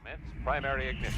Commence primary ignition.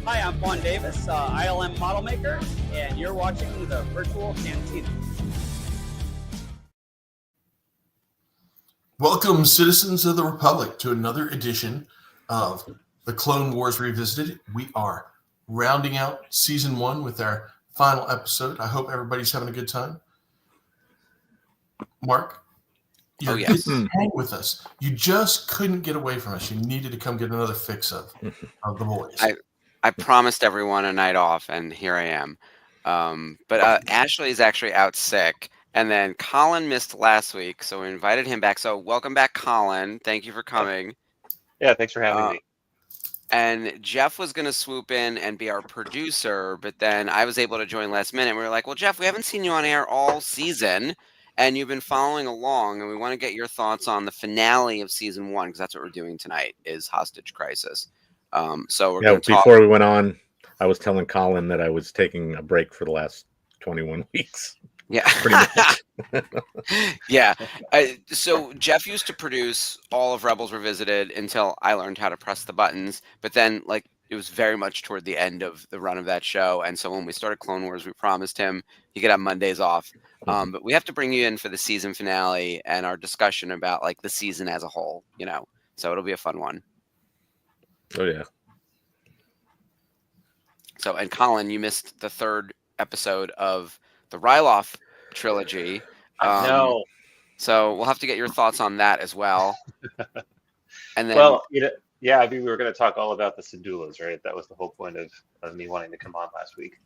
Hi, I'm Juan Davis, ILM model maker, and you're watching the Virtual Cantina. Welcome, citizens of the Republic, to another edition of the Clone Wars Revisited. We are rounding out Season 1 with our final episode. I hope everybody's having a good time. Mark, you're yes. getting hang with us. You just couldn't get away from us. You needed to come get another fix of the boys. I promised everyone a night off, and here I am. But Ashley is actually out sick, and then Colin missed last week, so we invited him back. So welcome back, Colin. Thank you for coming. Yeah, thanks for having me. And Jeff was going to swoop in and be our producer, but then I was able to join last minute. We were like, well, Jeff, we haven't seen you on air all season, and you've been following along, and we want to get your thoughts on the finale of Season 1, because that's what we're doing tonight, is Hostage Crisis. So we're going to talk. Before we went on, I was telling Colin that I was taking a break for the last 21 weeks. Yeah. Pretty much. Yeah. So Jeff used to produce all of Rebels Revisited until I learned how to press the buttons. But then, it was very much toward the end of the run of that show. And so when we started Clone Wars, we promised him he could have Mondays off. But we have to bring you in for the season finale and our discussion about, the season as a whole, So it'll be a fun one. Oh, yeah. So, and Colin, you missed the third episode of the Ryloth trilogy. No. So we'll have to get your thoughts on that as well. And then, we were going to talk all about the Syndulas, right? That was the whole point of me wanting to come on last week.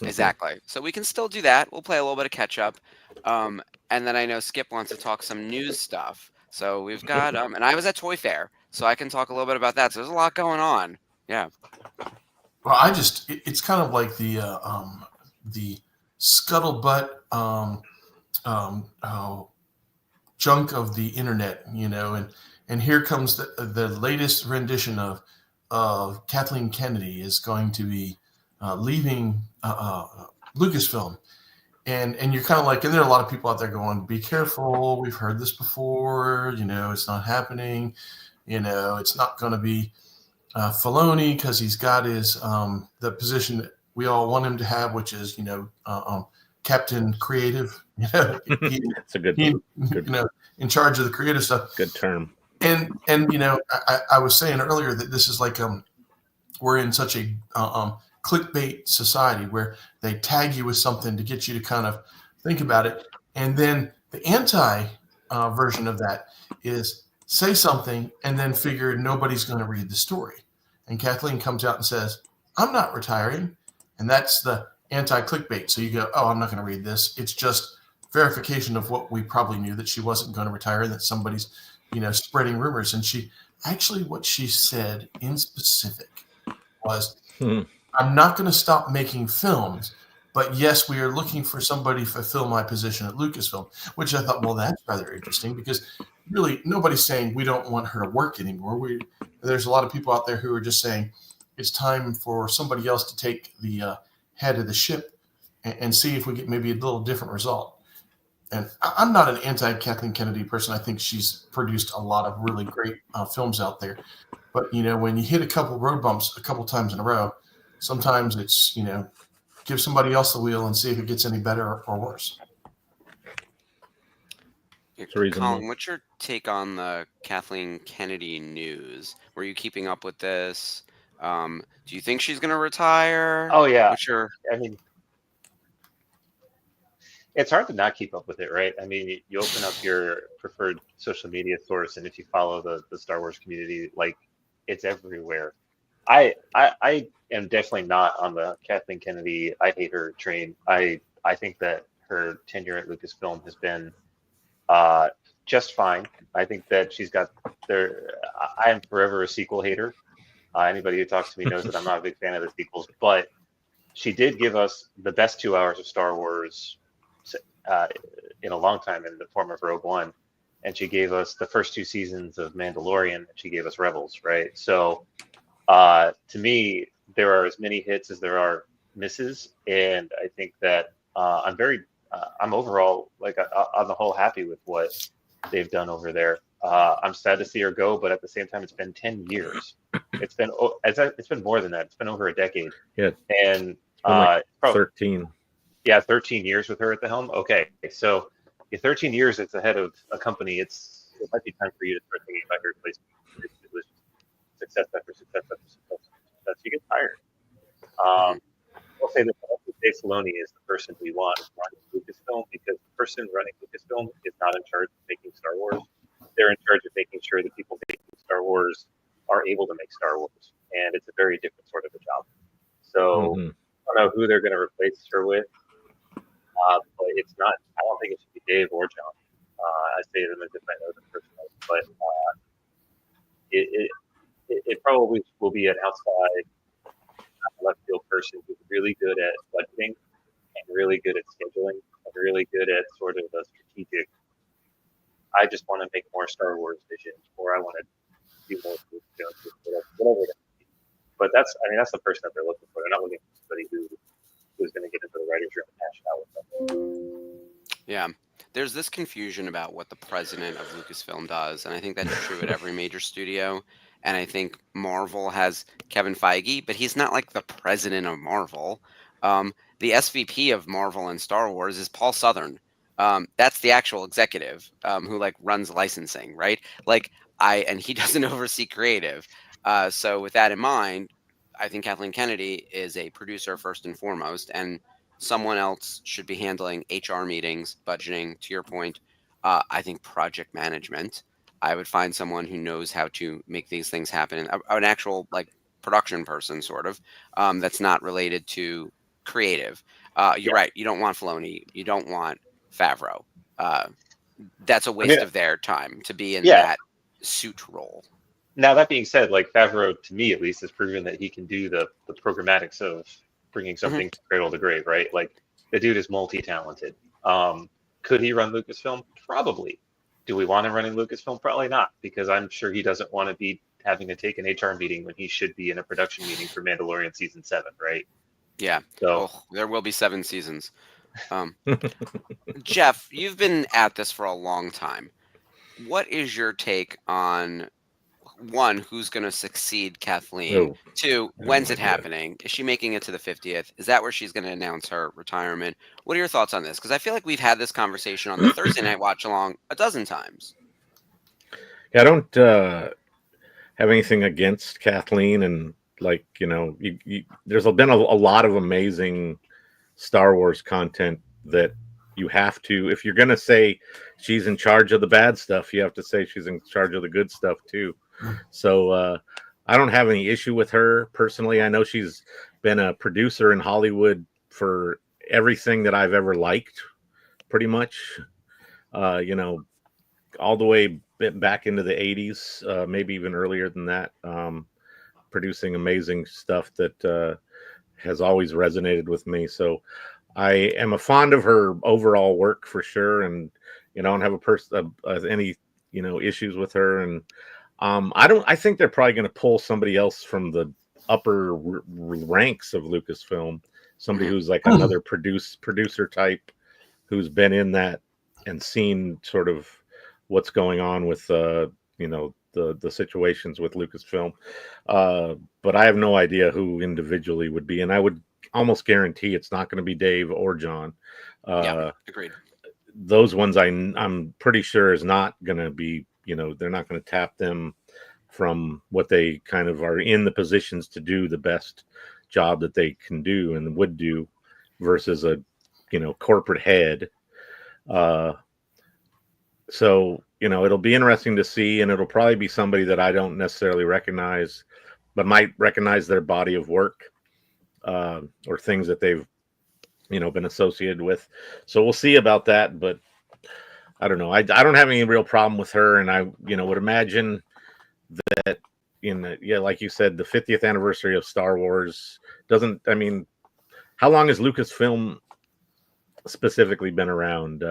Exactly. So we can still do that. We'll play a little bit of catch up. And then I know Skip wants to talk some news stuff. So we've got, and I was at Toy Fair, so I can talk a little bit about that. So there's a lot going on. Yeah. Well, it's kind of like the scuttlebutt junk of the internet, and here comes the latest rendition of Kathleen Kennedy is going to be leaving Lucasfilm, and you're kind of like, and there are a lot of people out there going, be careful, we've heard this before, it's not happening, it's not going to be Filoni, because he's got his the position that we all want him to have, which is Captain Creative. It's a good in charge of the creative stuff. Good term. And I was saying earlier that this is like we're in such a clickbait society where they tag you with something to get you to kind of think about it, and then the anti version of that is say something and then figure nobody's going to read the story. And Kathleen comes out and says, I'm not retiring. And that's the anti-clickbait. So you go, oh, I'm not going to read this. It's just verification of what we probably knew, that she wasn't going to retire and that somebody's, spreading rumors. And what she said in specific was, I'm not going to stop making films, but yes, we are looking for somebody to fulfill my position at Lucasfilm, which I thought, well, that's rather interesting, because really nobody's saying we don't want her to work anymore. There's a lot of people out there who are just saying it's time for somebody else to take the head of the ship and see if we get maybe a little different result. And I'm not an anti-Kathleen Kennedy person. I think she's produced a lot of really great films out there. But, when you hit a couple road bumps a couple times in a row, sometimes it's, give somebody else the wheel and see if it gets any better or worse. Theresa Colin, May. what's your take on the Kathleen Kennedy news? Were you keeping up with this? Do you think she's going to retire? Oh yeah, What's your I mean, it's hard to not keep up with it, right? I mean, you open up your preferred social media source, and if you follow the Star Wars community, like it's everywhere. I am definitely not on the Kathleen Kennedy I hate her train. I think that her tenure at Lucasfilm has been uh, just fine. I think that she's got there. I am forever a sequel hater. Anybody who talks to me knows that I'm not a big fan of the sequels, but she did give us the best 2 hours of Star Wars uh, in a long time in the form of Rogue One, and she gave us the first 2 seasons of Mandalorian, and she gave us Rebels, right? So to me, there are as many hits as there are misses, and I think that I'm overall like on the whole happy with what they've done over there. I'm sad to see her go, but at the same time, it's been 10 years. It's been more than that. It's been over a decade. Yeah, And it's been like probably, 13. yeah, 13 years with her at the helm. Okay, so 13 years it's ahead of a company. It might be time for you to start thinking about your replacement. It was success after success after success after success. You get tired. I'll say that Dave Filoni is the person we want running Lucasfilm, because the person running Lucasfilm is not in charge of making Star Wars. They're in charge of making sure that people making Star Wars are able to make Star Wars, and it's a very different sort of a job. So I don't know who they're going to replace her with, but it's not. I don't think it should be Dave or John. I say them as if I know them personally, but it probably will be an outside left field person who's really good at budgeting and really good at scheduling and really good at sort of the strategic. I just want to make more Star Wars vision, or I want to do more, whatever it is. But that's the person that they're looking for. They're not looking for somebody who's going to get into the writers' room and hash it out with them. Yeah. There's this confusion about what the president of Lucasfilm does, and I think that's true at every major studio. And I think Marvel has Kevin Feige, but he's not like the president of Marvel. The SVP of Marvel and Star Wars is Paul Southern. That's the actual executive who like runs licensing, right? And he doesn't oversee creative. So with that in mind, I think Kathleen Kennedy is a producer first and foremost, and someone else should be handling HR meetings, budgeting, to your point. I think project management. I would find someone who knows how to make these things happen, an actual like production person, sort of, that's not related to creative. You're right. You don't want Filoni. You don't want Favreau. That's a waste of their time to be in that suit role. Now, that being said, like Favreau, to me at least, has proven that he can do the programmatics of bringing something to cradle to grave, right? Like, the dude is multi-talented. Could he run Lucasfilm? Probably. Do we want him running Lucasfilm? Probably not, because I'm sure he doesn't want to be having to take an HR meeting when he should be in a production meeting for Mandalorian Season 7, right? Yeah. So there will be 7 seasons. Jeff, you've been at this for a long time. What is your take on, one, who's going to succeed Kathleen? 2, when's it happening? Is she making it to the 50th? Is that where she's going to announce her retirement? What are your thoughts on this? Because I feel like we've had this conversation on the Thursday night watch along a dozen times. Yeah, I don't have anything against Kathleen, and like, there's been a lot of amazing Star Wars content that you have to, if you're going to say she's in charge of the bad stuff, you have to say she's in charge of the good stuff too. So I don't have any issue with her personally. I know she's been a producer in Hollywood for everything that I've ever liked, pretty much, all the way back into the 80s, maybe even earlier than that, producing amazing stuff that has always resonated with me. So I am a fond of her overall work for sure, and I don't have any issues with her. And I think they're probably going to pull somebody else from the upper ranks of Lucasfilm, somebody who's like another producer type, who's been in that and seen sort of what's going on with the situations with Lucasfilm. But I have no idea who individually would be, and I would almost guarantee it's not going to be Dave or John. Yeah, agreed. those ones I'm pretty sure is not going to be, they're not going to tap them from what they kind of are in the positions to do the best job that they can do and would do versus a, corporate head. So, it'll be interesting to see, and it'll probably be somebody that I don't necessarily recognize, but might recognize their body of work, or things that they've, been associated with. So we'll see about that, but I don't know. I don't have any real problem with her. And I, would imagine that like you said, the 50th anniversary of Star Wars how long has Lucasfilm specifically been around?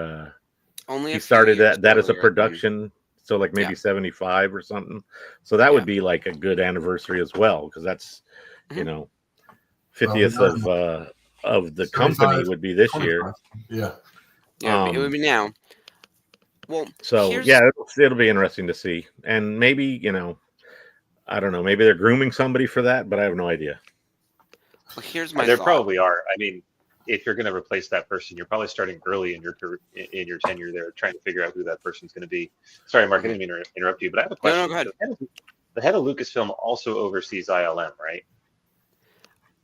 Only he started that that as a production, so like maybe Yeah. 75 or something. So that would be like a good anniversary as well, because that's Mhm. 50th of the company 75, would be this year. 25. Yeah. Yeah, it would be now. Well, So here's- yeah, it'll be interesting to see, and maybe I don't know, maybe they're grooming somebody for that, but I have no idea. Well, here's my There thought. probably are. I mean, if you're going to replace that person, you're probably starting early in your tenure there, trying to figure out who that person's going to be. Sorry, Mark, I didn't mean to interrupt you, but I have a question. No, go ahead. The head of Lucasfilm also oversees ILM, right?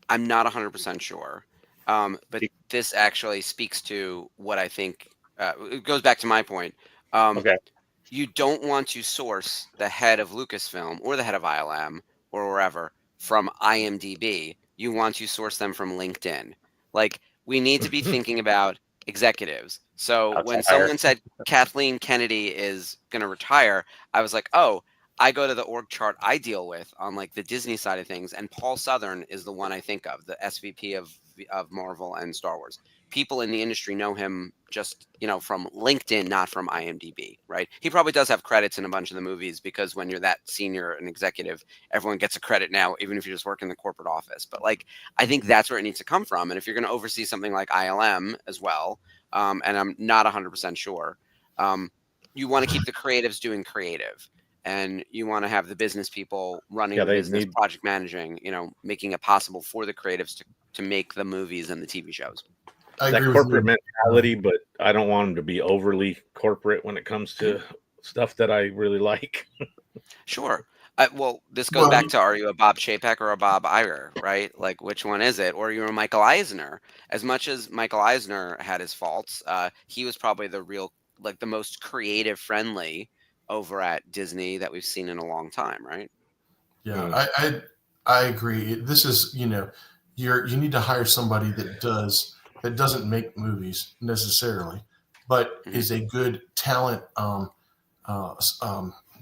I'm not 100% sure. But this actually speaks to what I think. It goes back to my point. Okay. You don't want to source the head of Lucasfilm or the head of ILM or wherever from IMDb. You want to source them from LinkedIn. Like, we need to be thinking about executives. So when Outside hire. someone said Kathleen Kennedy is going to retire, I was like, oh, I go to the org chart I deal with on like the Disney side of things, and Paul Southern is the one I think of, the SVP of Marvel and Star Wars. People in the industry know him just, from LinkedIn, not from IMDb, right? He probably does have credits in a bunch of the movies, because when you're that senior and executive, everyone gets a credit now, even if you just work in the corporate office. But like, I think that's where it needs to come from. And if you're going to oversee something like ILM as well, and I'm not 100% sure, you want to keep the creatives doing creative. And you want to have the business people running the business, project managing, making it possible for the creatives to make the movies and the TV shows. I That agree with corporate you. mentality, but I don't want them to be overly corporate when it comes to stuff that I really like. Sure. Well, this goes back to, are you a Bob Chapek or a Bob Iger, right? Like, which one is it? Or you're a Michael Eisner. As much as Michael Eisner had his faults, he was probably the most creative friendly over at Disney that we've seen in a long time, right? Yeah, I agree. This is, you need to hire somebody that doesn't make movies necessarily, but is a good talent,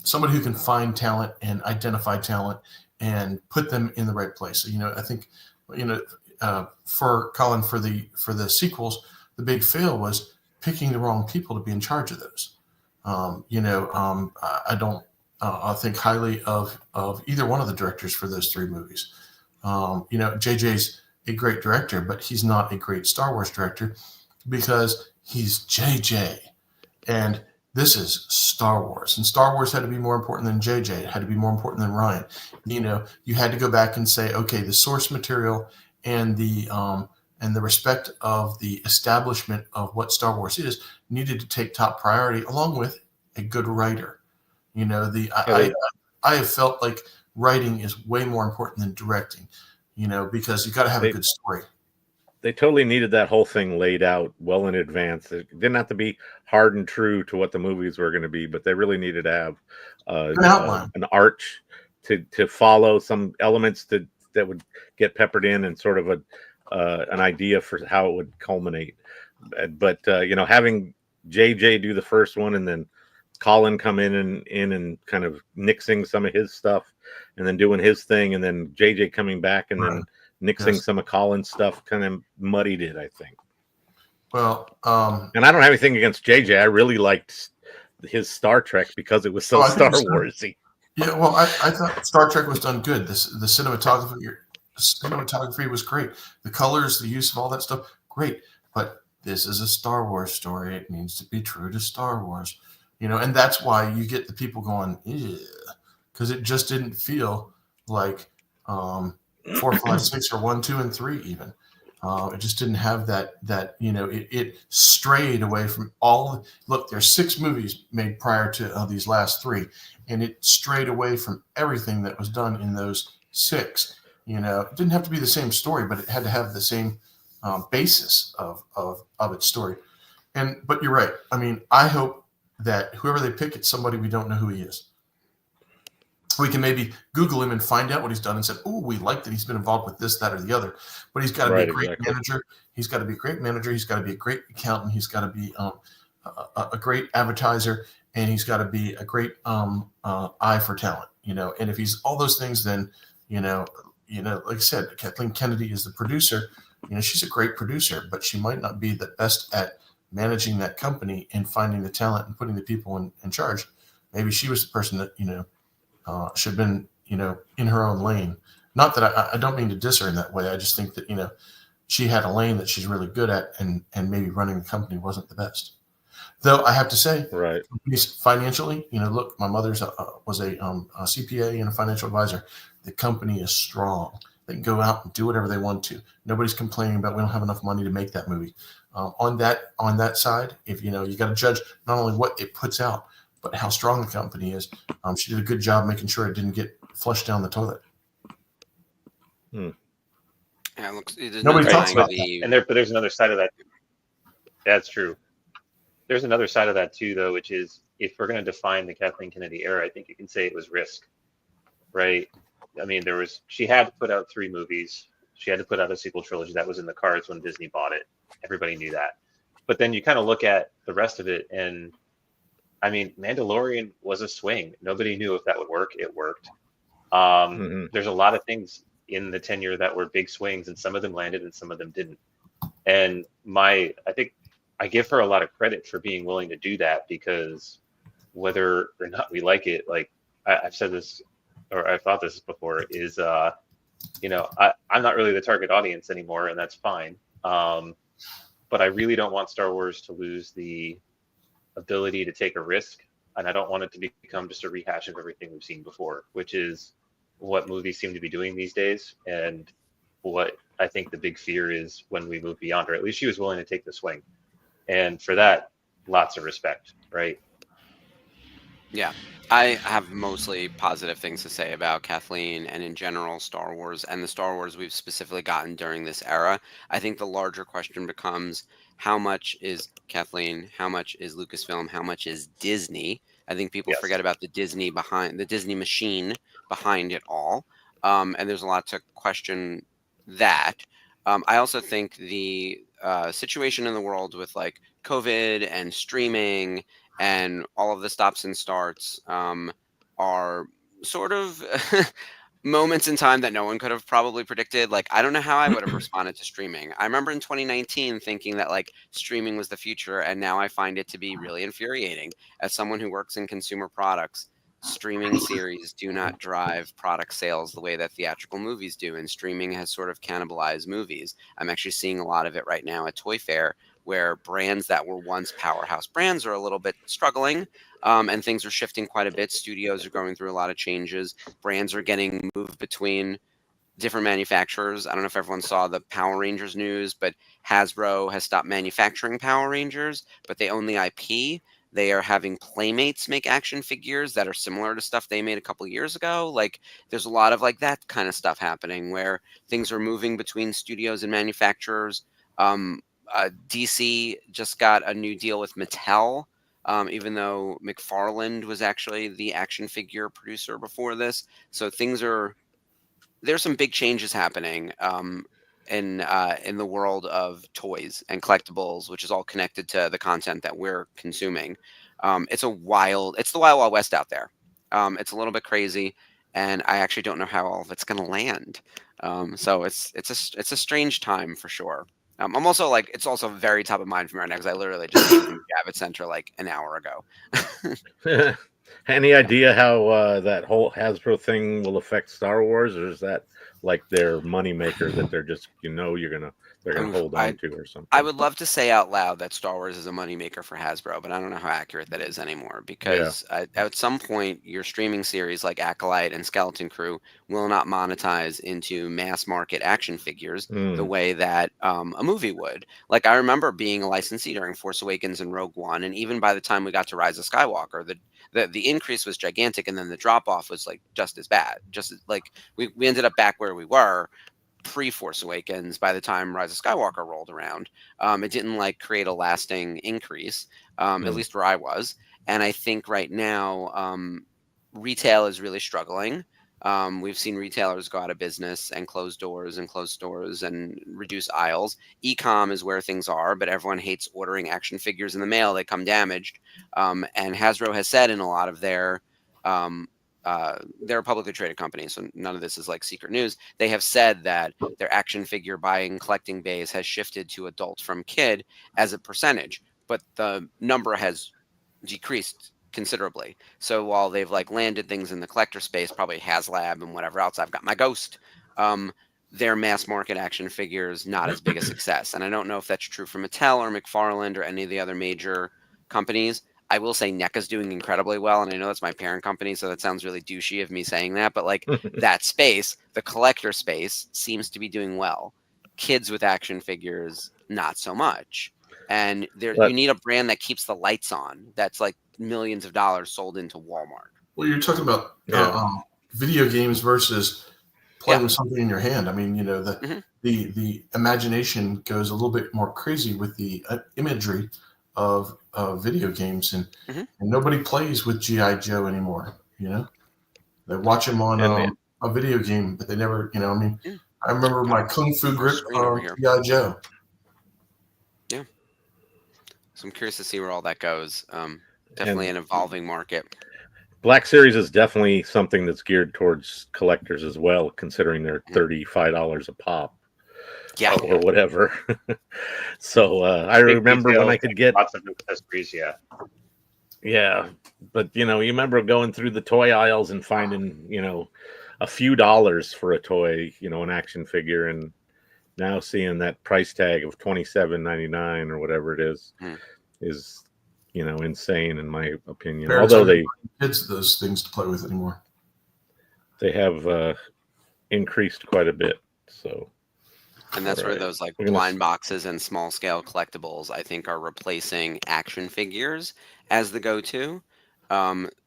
somebody who can find talent and identify talent and put them in the right place. So, I think, for Colin, for the sequels, the big fail was picking the wrong people to be in charge of those. I think highly of either one of the directors for those three movies. JJ's a great director, but he's not a great Star Wars director because he's JJ. And this is Star Wars. And Star Wars had to be more important than JJ. It had to be more important than Ryan. You had to go back and say, okay, the source material and the respect of the establishment of what Star Wars is needed to take top priority, along with a good writer. I have felt like writing is way more important than directing, because you got to have a good story. They totally needed that whole thing laid out well in advance. It didn't have to be hard and true to what the movies were going to be, but they really needed to have An outline, an arch to follow, some elements that would get peppered in, and sort of an idea for how it would culminate. But having JJ do the first one, and then Colin come in and kind of nixing some of his stuff, and then doing his thing, and then JJ coming back and then nixing some of Colin's stuff, kind of muddied it, I think. Well, and I don't have anything against JJ. I really liked his Star Trek because it was so Star Warsy. Yeah, well, I thought Star Trek was done good. The cinematography was great. The colors, the use of all that stuff, great. But this is a Star Wars story. It needs to be true to Star Wars. And that's why you get the people going, because it just didn't feel like 4, 5, 6, or 1, 2, and 3 even. It just didn't have that it strayed away from all. Look, there's 6 movies made prior to these last 3, and it strayed away from everything that was done in those 6. It didn't have to be the same story, but it had to have the same basis of its story. But you're right. I mean, I hope that whoever they pick, it's somebody we don't know who he is. We can maybe Google him and find out what he's done and say, "Oh, we like that he's been involved with this, that, or the other." But he's got to be a great manager. He's got to be a great manager. He's got to be a great accountant. He's got to be a great advertiser, and he's got to be a great eye for talent. And if he's all those things, then like I said, Kathleen Kennedy is the producer. She's a great producer, but she might not be the best at managing that company and finding the talent and putting the people in charge. Maybe she was the person that should have been, in her own lane. Not that I don't mean to diss her in that way. I just think that, she had a lane that she's really good at, and maybe running the company wasn't the best. Though I have to say, right, financially, look, my mother's was a CPA and a financial advisor. The company is strong. They can go out and do whatever they want to. Nobody's complaining about we don't have enough money to make that movie. On that side, if you got to judge not only what it puts out, but how strong the company is. She did a good job making sure it didn't get flushed down the toilet. Yeah, nobody talks about that. But there's another side of that. That's true. There's another side of that too, though, which is if we're going to define the Kathleen Kennedy era, I think you can say it was risk, right? I mean, she had to put out 3 movies. She had to put out a sequel trilogy. That was in the cards when Disney bought it. Everybody knew that. But then you kind of look at the rest of it, and I mean, Mandalorian was a swing. Nobody knew if that would work. It worked. There's a lot of things in the tenure that were big swings, and some of them landed and some of them didn't. And I think I give her a lot of credit for being willing to do that, because whether or not we like it, like I've said this, or I've thought this before, is, I'm not really the target audience anymore, and that's fine. But I really don't want Star Wars to lose the ability to take a risk, and I don't want it to become just a rehash of everything we've seen before, which is what movies seem to be doing these days, and what I think the big fear is when we move beyond her. At least she was willing to take the swing, and for that, lots of respect, right? Yeah, I have mostly positive things to say about Kathleen and in general Star Wars and the Star Wars we've specifically gotten during this era. I think the larger question becomes, how much is Kathleen? How much is Lucasfilm? How much is Disney? I think people forget about the Disney machine behind it all. And there's a lot to question that. I also think the situation in the world with like COVID and streaming and all of the stops and starts are sort of moments in time that no one could have probably predicted. Like, I don't know how I would have responded to streaming. I remember in 2019 thinking that like streaming was the future, and now I find it to be really infuriating. As someone who works in consumer products, streaming series do not drive product sales the way that theatrical movies do, and streaming has sort of cannibalized movies. I'm actually seeing a lot of it right now at Toy Fair, where brands that were once powerhouse brands are a little bit struggling, and things are shifting quite a bit. Studios are going through a lot of changes. Brands are getting moved between different manufacturers. I don't know if everyone saw the Power Rangers news, but Hasbro has stopped manufacturing Power Rangers, but they own the IP. They are having Playmates make action figures that are similar to stuff they made a couple of years ago. Like, there's a lot of like that kind of stuff happening where things are moving between studios and manufacturers. DC just got a new deal with Mattel, even though McFarlane was actually the action figure producer before this. So there's some big changes happening in the world of toys and collectibles, which is all connected to the content that we're consuming. It's the wild west out there. It's a little bit crazy, and I actually don't know how all of it's going to land. So it's a strange time for sure. I'm also like, it's also very top of mind for me right now because I literally just came from Javits Center like an hour ago. Any idea how that whole Hasbro thing will affect Star Wars, or is that like their moneymaker that they're just, you're gonna they're going to hold on to or something. I would love to say out loud that Star Wars is a moneymaker for Hasbro, but I don't know how accurate that is anymore because at some point, your streaming series like Acolyte and Skeleton Crew will not monetize into mass market action figures the way that a movie would. Like, I remember being a licensee during Force Awakens and Rogue One, and even by the time we got to Rise of Skywalker, the increase was gigantic, and then the drop off was like just as bad. Just like we ended up back where we were pre-Force Awakens by the time Rise of Skywalker rolled around. It didn't like create a lasting increase, at least where I was. And I think right now retail is really struggling. We've seen retailers go out of business and close doors and close stores and reduce aisles. E-com is where things are, but everyone hates ordering action figures in the mail. They come damaged. And Hasbro has said in a lot of they're a publicly traded company, so none of this is like secret news. They have said that their action figure buying collecting base has shifted to adult from kid as a percentage, but the number has decreased considerably. So while they've like landed things in the collector space, probably HasLab and whatever else, I've got my Ghost, their mass market action figures not as big a success. And I don't know if that's true for Mattel or McFarlane or any of the other major companies. I will say NECA's doing incredibly well, and I know that's my parent company, so that sounds really douchey of me saying that, but like that space, the collector space, seems to be doing well. Kids with action figures, not so much. And you need a brand that keeps the lights on. That's like millions of dollars sold into Walmart. Well, you're talking about video games versus playing with something in your hand. I mean, you know, the imagination goes a little bit more crazy with the imagery of video games, and nobody plays with G.I. Joe anymore. You know, they watch him on a video game, but they never, you know, I mean, I remember my Kung Fu grip G.I. Joe. Yeah. So I'm curious to see where all that goes. Definitely an evolving market. Black Series is definitely something that's geared towards collectors as well, considering they're $35 a pop. Yeah, or whatever. So I remember when I could get lots of accessories. Yeah, but you know, you remember going through the toy aisles and finding, you know, a few dollars for a toy, you know, an action figure, and now seeing that price tag of $27.99 or whatever it is, you know, insane in my opinion. Parents Although they kids those things to play with anymore. They have increased quite a bit. So. And that's where those like blind boxes and small scale collectibles, I think, are replacing action figures as the go-to.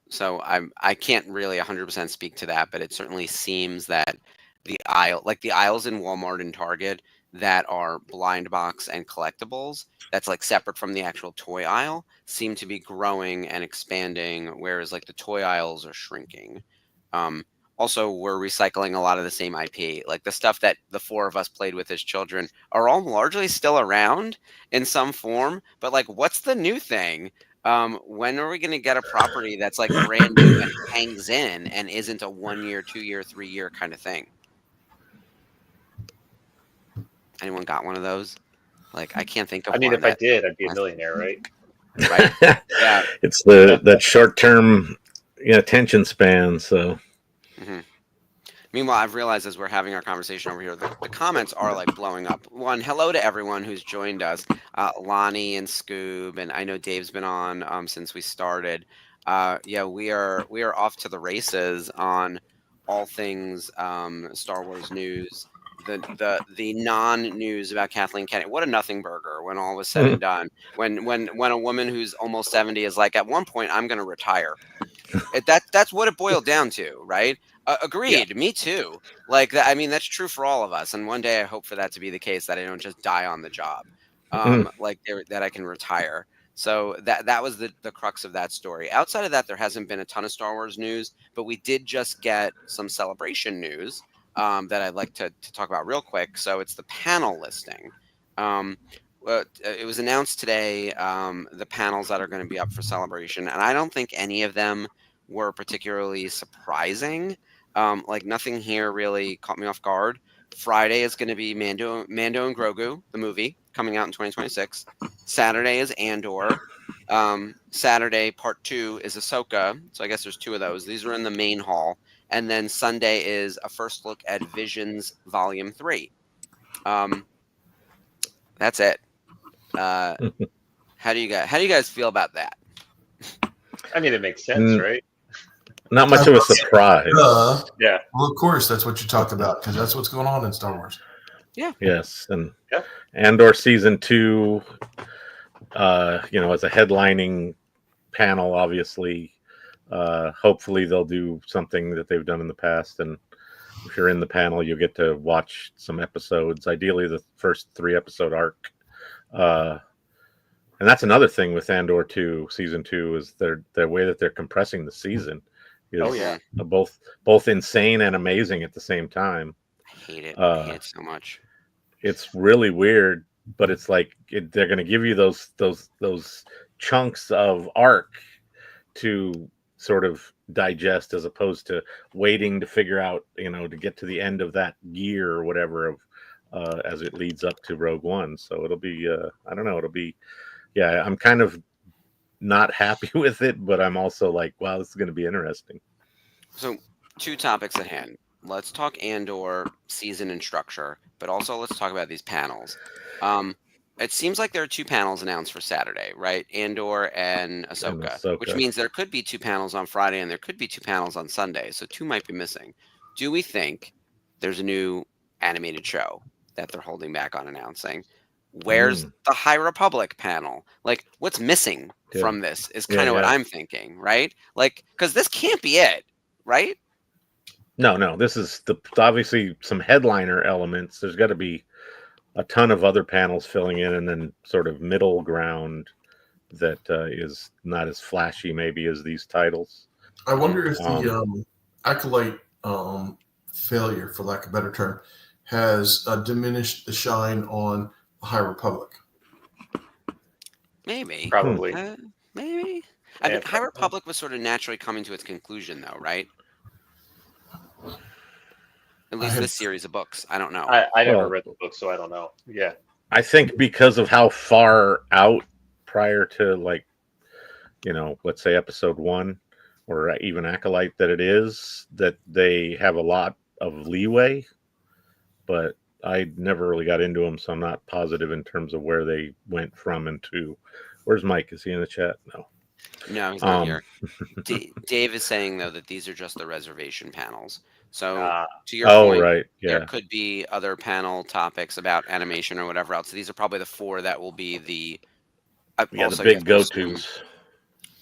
So I can't really 100% speak to that, but it certainly seems that the aisles in Walmart and Target that are blind box and collectibles, that's like separate from the actual toy aisle, seem to be growing and expanding, whereas like the toy aisles are shrinking. Also, we're recycling a lot of the same IP. Like the stuff that the four of us played with as children are all largely still around in some form. But like, what's the new thing? When are we going to get a property that's like brand new and hangs in and isn't a 1 year, 2 year, 3 year kind of thing? Anyone got one of those? Like, I can't think of. I mean, one if I did, I'd be a millionaire, right? Right. Yeah. It's that short-term attention span. So. Meanwhile, I've realized as we're having our conversation over here, the comments are like blowing up. One, hello to everyone who's joined us, Lonnie and Scoob, and I know Dave's been on since we started. Yeah, we are off to the races on all things Star Wars news. The non-news about Kathleen Kennedy. What a nothing burger when all was said and done. When a woman who's almost 70 is like, at one point, I'm going to retire. That's what it boiled down to, right? Agreed. Yeah. Me too. Like, I mean, that's true for all of us. And one day I hope for that to be the case, that I don't just die on the job, like that I can retire. So that was the crux of that story. Outside of that, there hasn't been a ton of Star Wars news, but we did just get some Celebration news that I'd like to talk about real quick. So it's the panel listing. It was announced today, the panels that are going to be up for Celebration, and I don't think any of them were particularly surprising. Like nothing here really caught me off guard. Friday is going to be Mando and Grogu, the movie, coming out in 2026. Saturday is Andor. Saturday, part 2 is Ahsoka. So I guess there's 2 of those. These are in the main hall. And then Sunday is a first look at Visions Volume 3. That's it. How do you guys feel about that? I mean, it makes sense, Mm. right? Not much of a surprise. Yeah. Well, of course, that's what you talked about because that's what's going on in Star Wars. Yes, and Yeah. Andor season 2, as a headlining panel, obviously. Hopefully, they'll do something that they've done in the past, and if you're in the panel, you'll get to watch some episodes. Ideally, the first 3-episode arc. And that's another thing with Andor 2 season 2 is the way that they're compressing the season is Oh, yeah. both insane and amazing at the same time. I hate it. I hate it so much. It's really weird, but it's like they're going to give you those chunks of arc to sort of digest, as opposed to waiting to figure out, to get to the end of that year or whatever of as it leads up to Rogue One. So it'll be I don't know, I'm kind of not happy with it, but I'm also like, wow, this is going to be interesting. So 2 topics at hand. Let's talk Andor season and structure, but also let's talk about these panels. It seems like there are 2 panels announced for Saturday, right? Andor and Ahsoka, which means there could be 2 panels on Friday and there could be 2 panels on Sunday. So 2 might be missing. Do we think there's a new animated show that they're holding back on announcing? Where's the High Republic panel? Like, what's missing from this is kind of what I'm thinking, right? Like, because this can't be it, right? No, this is obviously some headliner elements. There's got to be a ton of other panels filling in, and then sort of middle ground that is not as flashy maybe as these titles. I wonder if the Acolyte failure, for lack of a better term, has diminished the shine on the High Republic. Maybe. Probably. Maybe. I mean, High Republic was sort of naturally coming to its conclusion, though, right? At least this series of books. I don't know. I never read the book, so I don't know. Yeah. I think because of how far out prior to, let's say episode 1 or even Acolyte that it is, that they have a lot of leeway, but I never really got into them, so I'm not positive in terms of where they went from and to. Where's Mike? Is he in the chat? No, he's not here. Dave is saying, though, that these are just the reservation panels. So to your point, right. Yeah. There could be other panel topics about animation or whatever else. So these are probably the 4 that will be the the big go-tos.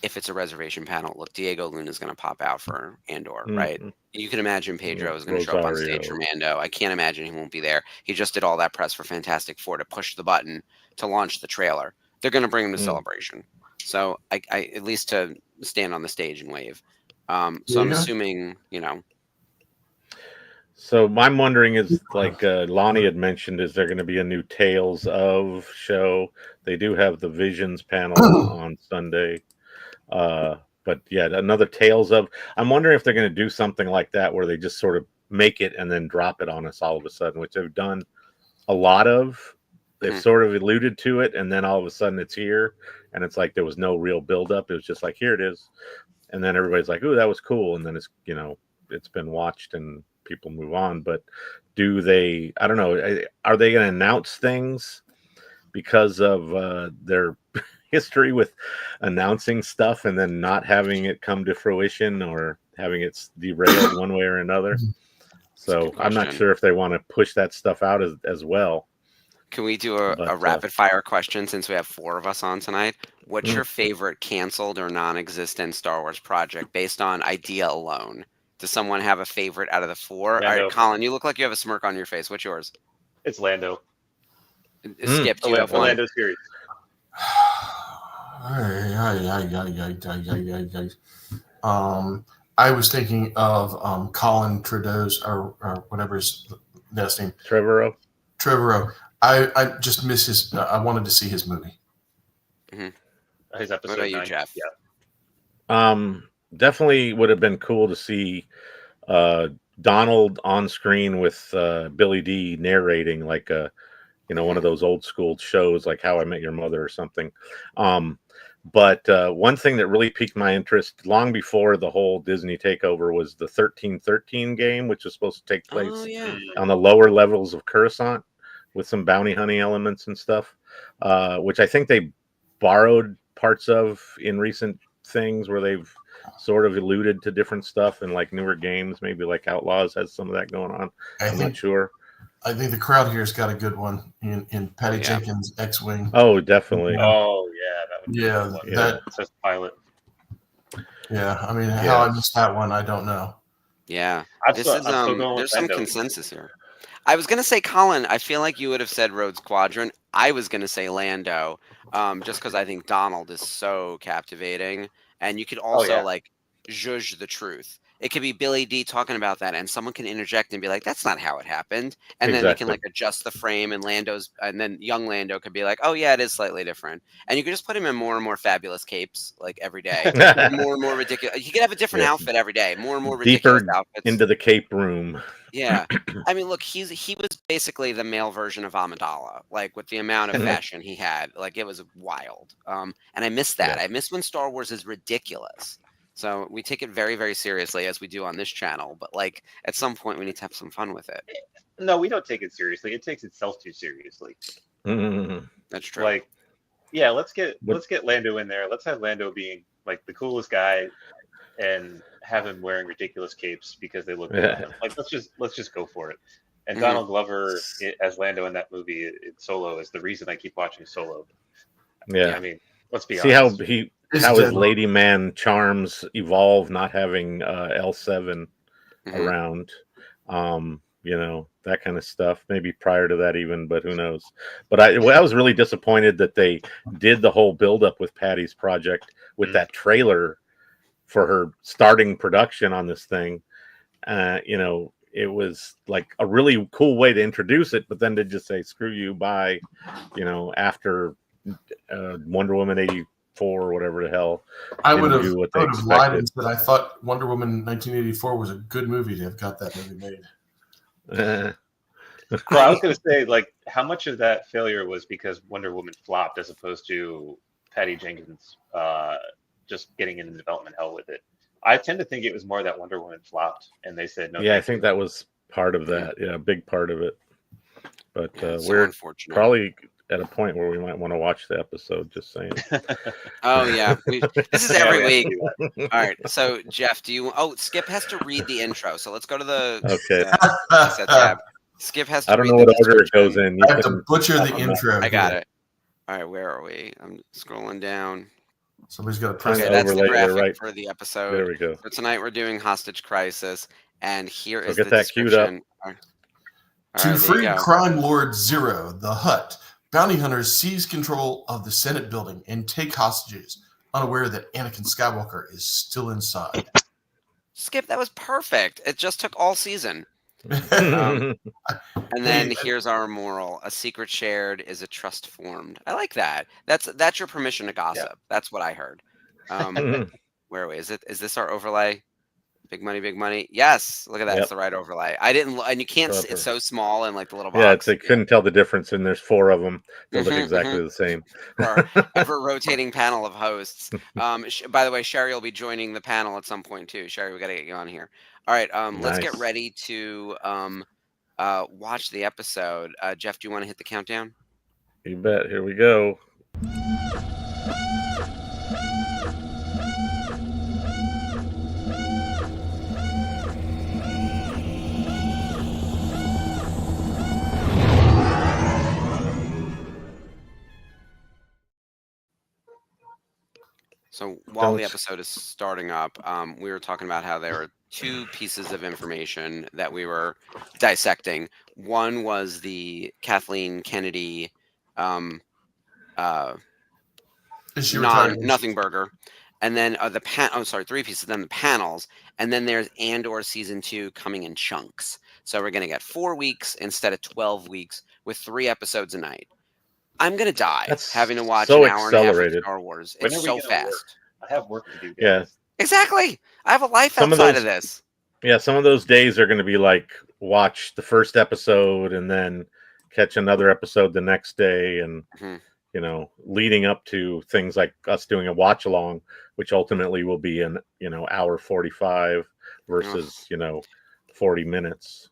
If it's a reservation panel, look, Diego Luna is going to pop out for Andor, right? You can imagine Pedro is going to show up on stage for Mando. I can't imagine he won't be there. He just did all that press for Fantastic Four to push the button to launch the trailer. They're going to bring him to Celebration. So I at least to stand on the stage and wave. So I'm assuming, So I'm wondering is, like Lonnie had mentioned, is there going to be a new Tales of show? They do have the Visions panel on Sunday. But yeah, another Tales of. I'm wondering if they're going to do something like that where they just sort of make it and then drop it on us all of a sudden, which they've done a lot of. They've sort of alluded to it, and then all of a sudden it's here, and it's like there was no real buildup. It was just like, here it is. And then everybody's like, ooh, that was cool. And then it's, it's been watched and people move on. But do they, I don't know, are they going to announce things because of their history with announcing stuff and then not having it come to fruition or having it derailed one way or another? So I'm not sure if they want to push that stuff out as well. Can we do a rapid fire question since we have 4 of us on tonight? What's your favorite canceled or non-existent Star Wars project based on idea alone? Does someone have a favorite out of the 4? Lando. All right, Colin, you look like you have a smirk on your face. What's yours? It's Lando. Skip, do you have one? Lando series. I was thinking of Colin Trudeau's or whatever his last name. Trevorrow. I just miss his. I wanted to see his movie. His episode. What about you, 9. Jeff? Yeah. Definitely would have been cool to see Donald on screen with Billy D narrating, like one of those old school shows like How I Met Your Mother or something. But one thing that really piqued my interest long before the whole Disney takeover was the 1313 game, which was supposed to take place on the lower levels of Coruscant. with some bounty hunting elements and stuff, which I think they borrowed parts of in recent things where they've sort of alluded to different stuff in like newer games. Maybe like Outlaws has some of that going on. I'm not sure. I think the crowd here's got a good one in Patty yeah. Jenkins' X-Wing. Oh, definitely. Oh yeah, that would be Yeah, a good one. that- It says pilot. Yeah, I mean, how Yeah. I missed that one, I don't know. Yeah. I'm This still, is I'm still going with there's some Lando. consensus here. I was gonna say Colin. I feel like you would have said Rogue Squadron. I was gonna say Lando, just because I think Donald is so captivating, and you could also yeah. like zhuzh the truth. It could be Billy D talking about that, and someone can interject and be like, "That's not how it happened," and then they can Exactly. like adjust the frame, and then young Lando could be like, "Oh yeah, it is slightly different," and you could just put him in more and more fabulous capes like every day, more and more ridiculous. He could have a different Yeah. outfit every day, more and more ridiculous Deeper outfits. into the cape room. Yeah, I mean, look, he was basically the male version of Amidala, like with the amount of fashion he had, like it was wild. And I miss that. Yeah. I miss when Star Wars is ridiculous. So we take it very, very seriously as we do on this channel. But like at some point, we need to have some fun with it. No, we don't take it seriously. It takes itself too seriously. Mhm. That's true. Like, yeah, let's get What- Lando in there. Let's have Lando being like the coolest guy, and have him wearing ridiculous capes because they look good on him. Like, let's just go for it. And Mhm. Donald Glover as Lando in that movie, Solo, is the reason I keep watching Solo. Yeah. I mean, let's be See honest. how his lady man charms evolve, not having L7 Mhm. around. You know, that kind of stuff. Maybe prior to that even, but who knows? But I was really disappointed that they did the whole buildup with Patty's project with that trailer for her starting production on this thing. You know, it was like a really cool way to introduce it, but then to just say "screw you," bye. You know, after Wonder Woman 84 or whatever the hell. I didn't would have do what they lied expected. and said I thought Wonder Woman 1984 was a good movie to have got that movie made. Well, I was going to say, like, how much of that failure was because Wonder Woman flopped as opposed to Patty Jenkins just getting into development hell with it. I tend to think it was more that Wonder Woman flopped, and they said no. Yeah, I thank think you. that was part of that. Yeah, a big part of it. But Yeah, it's so we're unfortunate. probably at a point where we might want to watch the episode. Just saying. Oh yeah, this is Yeah, every we have week. to do that. All right, so Jeff, do you? Oh, Skip has to read the intro, so let's go to the Okay. set tab. Skip has to I don't read know the what order it goes description. in. You I have to can, butcher the I'm not- intro. I got here. it. All right, where are we? I'm scrolling down. Somebody's got to press Okay, Press that's the overlay there, graphic right. for the there episode. we go. So tonight we're doing Hostage Crisis, and here So is get the that queued up. description. All right, To there you free go. crime lord Zero, the Hutt, bounty hunters seize control of the Senate building and take hostages, unaware that Anakin Skywalker is still inside. Skip, that was perfect. It just took all season. And then Hey, here's our moral: a secret shared is a trust formed. I like that. That's your permission to gossip. That's what I heard. Where are we? Is this our overlay? Big money, big money. Yes, look at that. Yep. It's the right overlay. I didn't, and you can't. Proper. It's so small and like the little Yeah, box. they couldn't tell the difference, and there's 4 of them. They look Mhm, exactly the same. Our ever rotating panel of hosts. By the way, Sherry will be joining the panel at some point too. Sherry, we got to get you on here. All right, let's get Nice. ready to watch the episode. Jeff, do you want to hit the countdown? You bet. Here we go. So while the Don't- episode is starting up, we were talking about how there are 2 pieces of information that we were dissecting. One was the Kathleen Kennedy is she retired? nothing burger, and then the 3 pieces. Then the panels, and then there's Andor season 2 coming in chunks. So we're gonna get 4 weeks instead of 12 weeks with 3 episodes a night. I'm gonna die That's having to watch so an hour and a half of accelerated. Star Wars. When It's are we so gonna fast. work? I have work to do. Guys. Yeah. Exactly. I have a life Some of outside those- of this. Yeah, some of those days are going to be like watch the first episode and then catch another episode the next day, and Mhm. you know, leading up to things like us doing a watch along, which ultimately will be an hour 45 versus 40 minutes.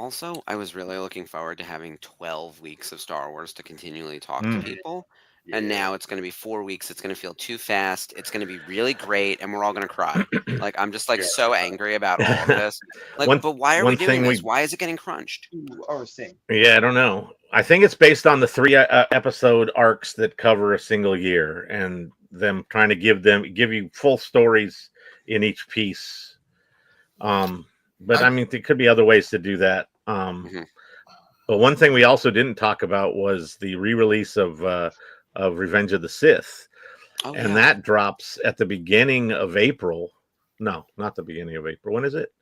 Also, I was really looking forward to having 12 weeks of Star Wars to continually talk to Mm. people. And now it's going to be 4 weeks. It's going to feel too fast. It's going to be really great, and we're all going to cry. Like, I'm just like Yeah. so angry about all of this. Like, One- but why are one we doing thing this? we- Why is it getting crunched? 2 hours thing. Yeah, I don't know. I think it's based on the 3 episode arcs that cover a single year, and them trying to give you full stories in each piece. But I mean, there could be other ways to do that. Mhm. But one thing we also didn't talk about was the re-release of Revenge of the Sith, Oh, and yeah. that drops at the beginning of April. No, not the beginning of April. When is it?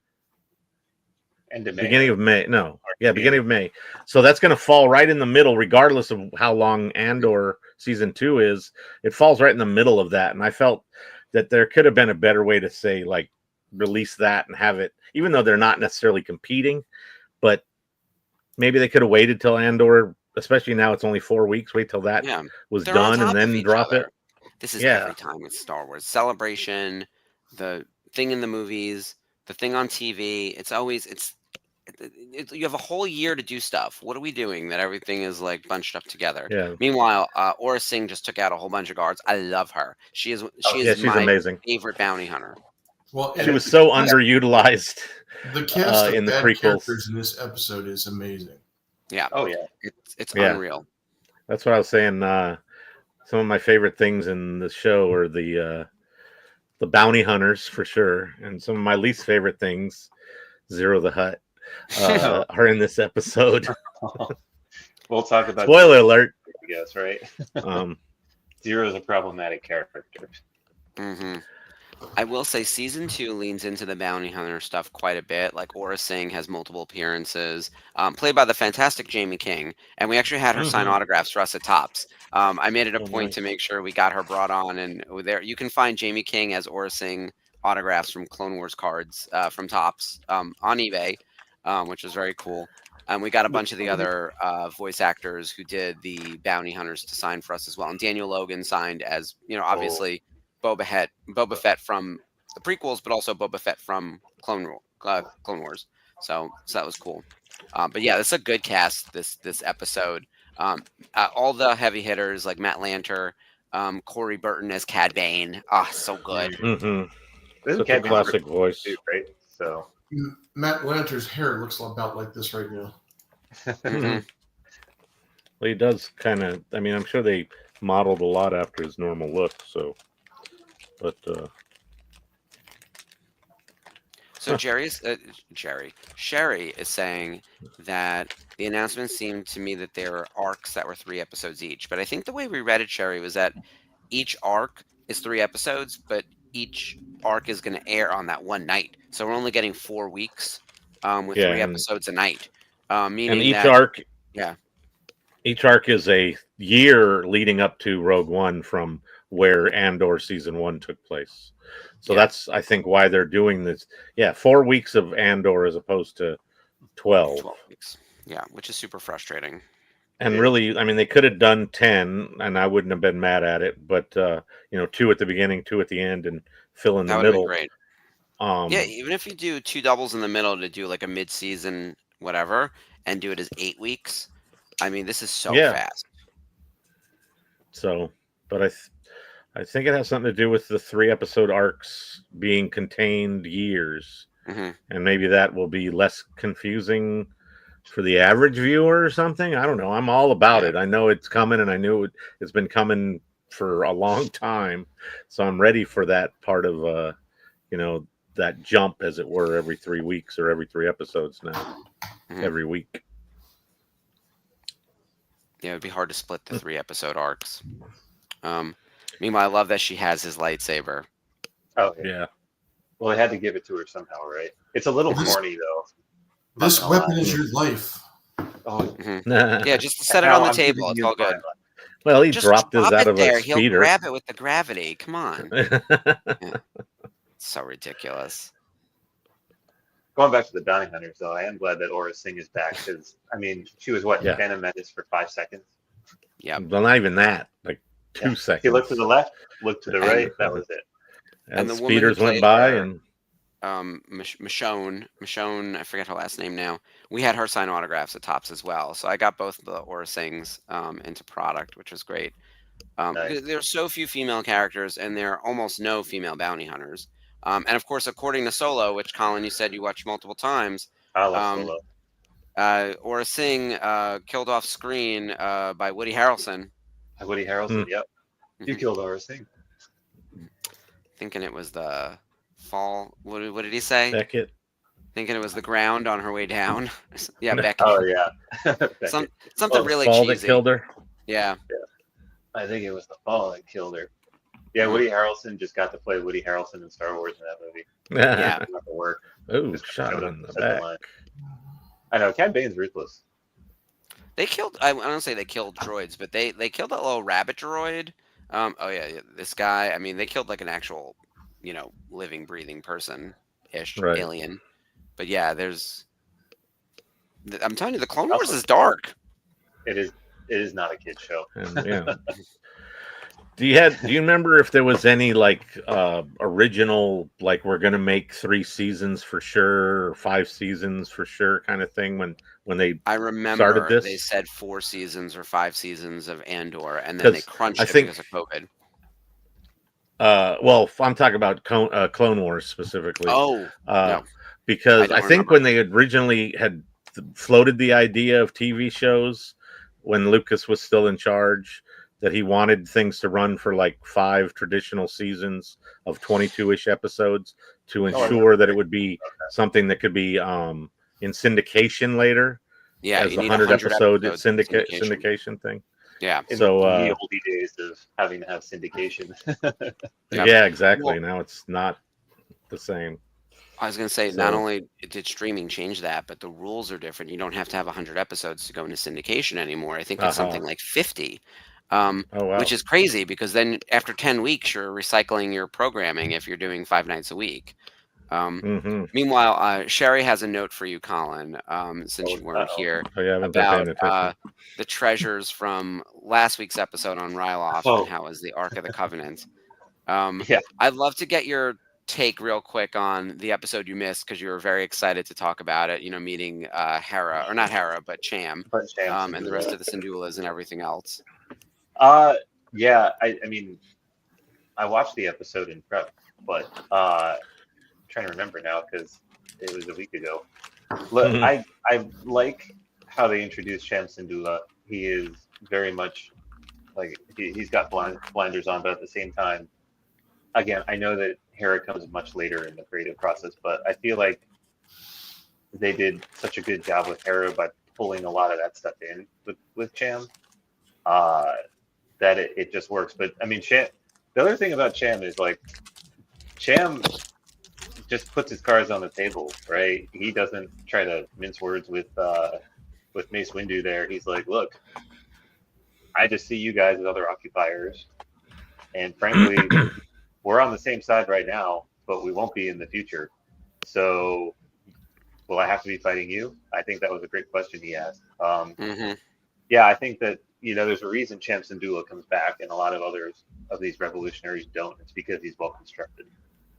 End of May. Beginning of May. No. Yeah, Yeah. beginning of May. So that's going to fall right in the middle, regardless of how long Andor season 2 is. It falls right in the middle of that. And I felt that there could have been a better way to say, like, release that and have it, even though they're not necessarily competing, but maybe they could have waited till Andor, especially now it's only 4 weeks. Wait till that Yeah. was They're on done top and of then each drop other. it. This is Yeah. every time with Star Wars. Celebration, the thing in the movies, the thing on TV. It's always you have a whole year to do stuff. What are we doing that everything is like bunched up together? Yeah. Meanwhile, Aura Singh just took out a whole bunch of guards. I love her. She is Yeah, she's my amazing. favorite bounty hunter. Well, She was so underutilized. the cast in of the bad prequels. characters in this episode is amazing. Yeah, Oh yeah. it's Yeah. unreal. That's what I was saying. Some of my favorite things in the show are the bounty hunters for sure, and some of my least favorite things, Zero the Hutt, are in this episode. We'll talk about Spoiler alert. I guess, right? Um, Zero is a problematic character. hmm I will say season 2 leans into the bounty hunter stuff quite a bit. Like Aura Singh has multiple appearances, played by the fantastic Jamie King, and we actually had her sign Mhm. autographs for us at Tops. I made it a Oh, point nice. to make sure we got her brought on, and there you can find Jamie King as Aura Singh autographs from Clone Wars cards from Tops on eBay, which was very cool. And we got a bunch of the other voice actors who did the bounty hunters to sign for us as well. And Daniel Logan signed as, obviously Boba Fett from the prequels, but also Boba Fett from Clone Wars. So that was cool. But yeah, it's a good cast this episode. All the heavy hitters like Matt Lanter, Corey Burton as Cad Bane. So good. mhm. This is Such a Kevin classic voice. too, right? So Matt Lanter's hair looks about like this right now. Mhm. Well, he does kind of. I mean, I'm sure they modeled a lot after his normal look. So, but So Sherry is saying that the announcements seemed to me that there were arcs that were 3 episodes each. But I think the way we read it, Sherry, was that each arc is 3 episodes, but each arc is going to air on that one night. So we're only getting 4 weeks with Yeah, 3 and- episodes a night. and Meaning each that, arc, yeah. each arc is a year leading up to Rogue One from where Andor season 1 took place. So Yeah. that's, I think, why they're doing this. Yeah, 4 weeks of Andor as opposed to 12. 12 weeks. Yeah, which is super frustrating. And Yeah. really, I mean, they could have done 10, and I wouldn't have been mad at it. But 2 at the beginning, 2 at the end, and fill in That the would have been middle. great. Um, Yeah, even if you do 2 doubles in the middle to do like a mid-season whatever and do it as 8 weeks, I mean, this is so Yeah. fast. So, but I think it has something to do with the 3 episode arcs being contained years, hmm and maybe that will be less confusing for the average viewer or something. I don't know. I'm all about Yeah. it. I know it's coming, and I knew it's been coming for a long time, so I'm ready for that part of that jump, as it were, every 3 weeks or every 3 episodes now, Mhm. every week. Yeah, it'd be hard to split the 3 episode arcs. Meanwhile, I love that she has his lightsaber. oh yeah. Yeah. Well, they had to give it to her somehow, right? It's a little This- corny though. This Not gonna weapon lie. is your life. Oh, Yeah, just set it now on the I'm giving table. It's you all good. violence. Well, he Just dropped his drop out it of there. a He'll speeder. grab it with the gravity. Come on. So ridiculous. Going back to the bounty hunters, though, I am glad that Aura Singh is back because I mean, she was what Yeah. Phantom Menace for 5 seconds. Yeah. Well, not even that. Like 2 Yeah. seconds. He looked to the left, looked to the And- right. That was it. And and the the woman who speeders went played by, her- and Michonne, I forget her last name now. We had her sign autographs at Tops as well. So I got both the Aura Sings into product, which was great. Nice. There's so few female characters, and there are almost no female bounty hunters. And of course, according to Solo, which Colin, you said you watched multiple times, I love um, Solo. Aura Singh killed off screen by Woody Harrelson. Woody Harrelson. Yep. You Mhm. killed Aura Singh. Thinking it was the fall. What did he say? Beckett. Thinking it was the ground on her way down. Yeah, Beckett. Oh yeah. Something Well, really Fall that cheesy. killed her. Yeah. I think it was the fall that killed her. Yeah, Woody Harrelson just got to play Woody Harrelson in Star Wars in that movie. Yeah. Not to work. Oh, Just shot showed him up in the and said back. line. I know. Cad Bane's ruthless. They killed. I don't say they killed droids, but they killed that little rabbit droid. Oh yeah, this guy. I mean, they killed like an actual, living, breathing person-ish Right. alien. But yeah, I'm telling you, the Clone Wars is dark. It is not a kid's show. And, yeah. Do you remember if there was any like original, like we're gonna make 3 seasons for sure or 5 seasons for sure kind of thing when they I remember started this? they said 4 seasons or 5 seasons of Andor, and then they 'Cause crunched I it think- because of COVID. well, I'm talking about Clone Wars specifically. Oh, no. Because I I don't think remember. when they originally had floated the idea of TV shows, when Lucas was still in charge, that he wanted things to run for like 5 traditional seasons of 22-ish episodes to ensure that it would be something that could be in syndication later Yeah, as you the need 100 episode episodes of syndication thing. Yeah. In So, the oldie days of having to have syndication. Yeah. Yeah, exactly. Well- Now it's not the same. I was going to say, not So- only did streaming change that, but the rules are different. You don't have to have 100 episodes to go into syndication anymore. I think it's something like 50, Oh wow. which is crazy because then after 10 weeks, you're recycling your programming if you're doing 5 nights a week. Mm-hmm. Meanwhile, Sherry has a note for you, Colin, since you weren't here, Oh, you haven't been paying about attention. the treasures from last week's episode on Ryloth Oh. and how it was the Ark of the Covenant. Yeah. I'd love to get your take real quick on the episode you missed because you were very excited to talk about it, meeting Hera, or not Hera, but Cham, But Shams and the rest of the Syndulas and everything else. Yeah, I mean, I watched the episode in prep, but I'm trying to remember now because it was a week ago. Look, I like how they introduced Sham Syndulla. He is very much like he's got blinders on, but at the same time, again, I know that Hera comes much later in the creative process, but I feel like they did such a good job with Hera by pulling a lot of that stuff in with Cham. That it just works. But I mean, Cham, the other thing about Cham is like Cham just puts his cards on the table, right? He doesn't try to mince words with Mace Windu there. He's like, look, I just see you guys as other occupiers, and frankly, we're on the same side right now, but we won't be in the future. So will I have to be fighting you? I think that was a great question he asked. Yeah, I think that there's a reason Cham Syndulla comes back, and a lot of others of these revolutionaries don't. It's because he's well constructed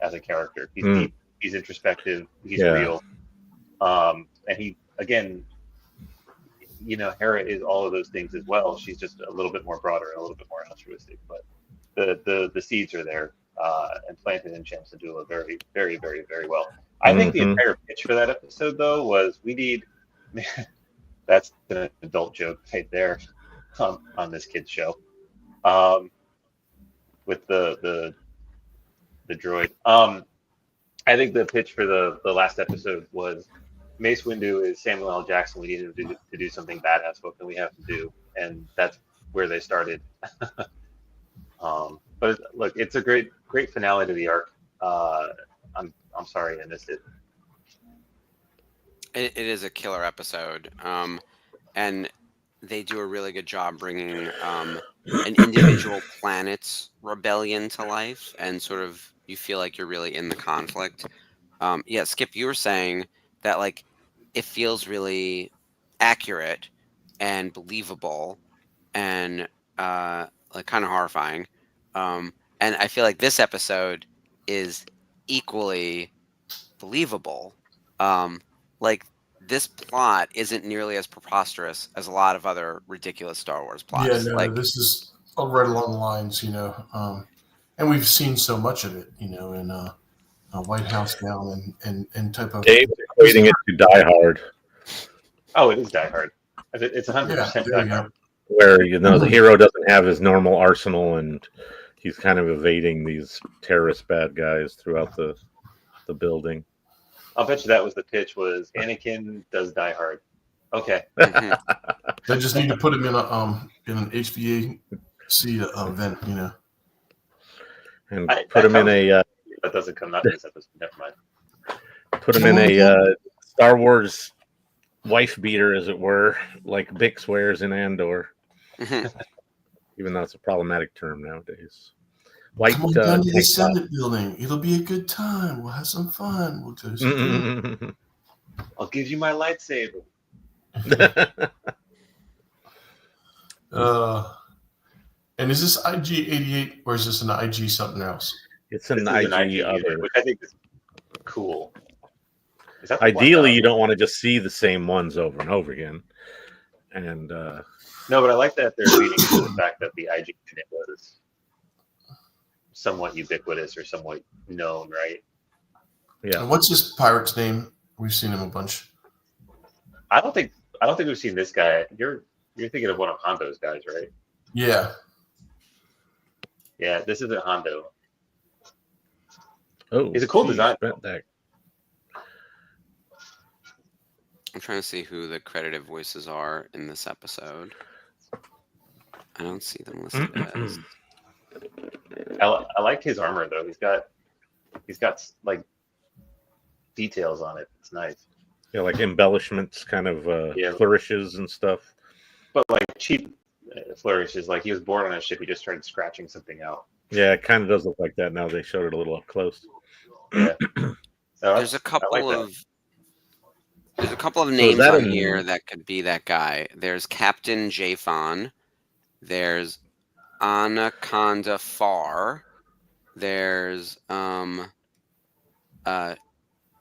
as a character. He's deep, he's introspective, he's real, and he again, Hera is all of those things as well. She's just a little bit more broader and a little bit more altruistic, but the seeds are there and planted in Cham Syndulla very, very, very, very well. I think the entire pitch for that episode though was we need. That's an adult joke right there on this kid's show with the droid. I think the pitch for the last episode was Mace Windu is Samuel L. Jackson. We need him to do something badass. What can we have to do? And that's where they started. But look, it's a great finale to the arc. I'm sorry I missed it. It is a killer episode, and they do a really good job bringing an individual planet's rebellion to life, and sort of you feel like you're really in the conflict. Yeah, Skip, you were saying that like it feels really accurate and believable, and like kind of horrifying. And I feel like this episode is equally believable. Like this plot isn't nearly as preposterous as a lot of other ridiculous Star Wars plots. Yeah, no, like this is right along the lines, and we've seen so much of it, in White House Down and type of. Dave's equating it to Die Hard, Oh, it is Die Hard. It's 100% Yeah, there Die you Hard. go. where the hero doesn't have his normal arsenal and he's kind of evading these terrorist bad guys throughout the building. I'll bet you that was the pitch. Was Anakin does Die Hard? Okay. mhm. They just need to put him in an HVAC vent, And I- put that him in a That doesn't come out in this episode. Never mind. put him in a Star Wars wife beater, as it were, like Bix wears in Andor, Mhm. even though it's a problematic term nowadays. White Come on down to the tank top. Senate building. It'll be a good time. We'll have some fun. We'll do some things. I'll give you my lightsaber. And is this IG-88 or is this an IG something else? It's an This is an IG unit, other. which I think is cool. Is that the one? Ideally, you don't want to just see the same ones over and over again. And No, but I like that they're leaning to the fact that the IG unit was somewhat ubiquitous or somewhat known, right? yeah, And what's this pirate's name? We've seen him a bunch. I don't think we've seen this guy. You're thinking of one of Hondo's guys, right? Yeah. Yeah, this isn't Hondo. oh, He's a cool geez, design. spent that. I'm trying to see who the credited voices are in this episode. I don't see them listed as. I like his armor though. He's got like details on it. It's nice, Yeah, like embellishments, kind of Yeah. flourishes and stuff. but like cheap flourishes. Like he was born on a ship. He just started scratching something out. Yeah, it kind of does look like that now. They showed it a little up close. Yeah. So There's a couple like that. of names that on in- here that could be that guy. There's Captain Jafon. There's Anaconda Far. There's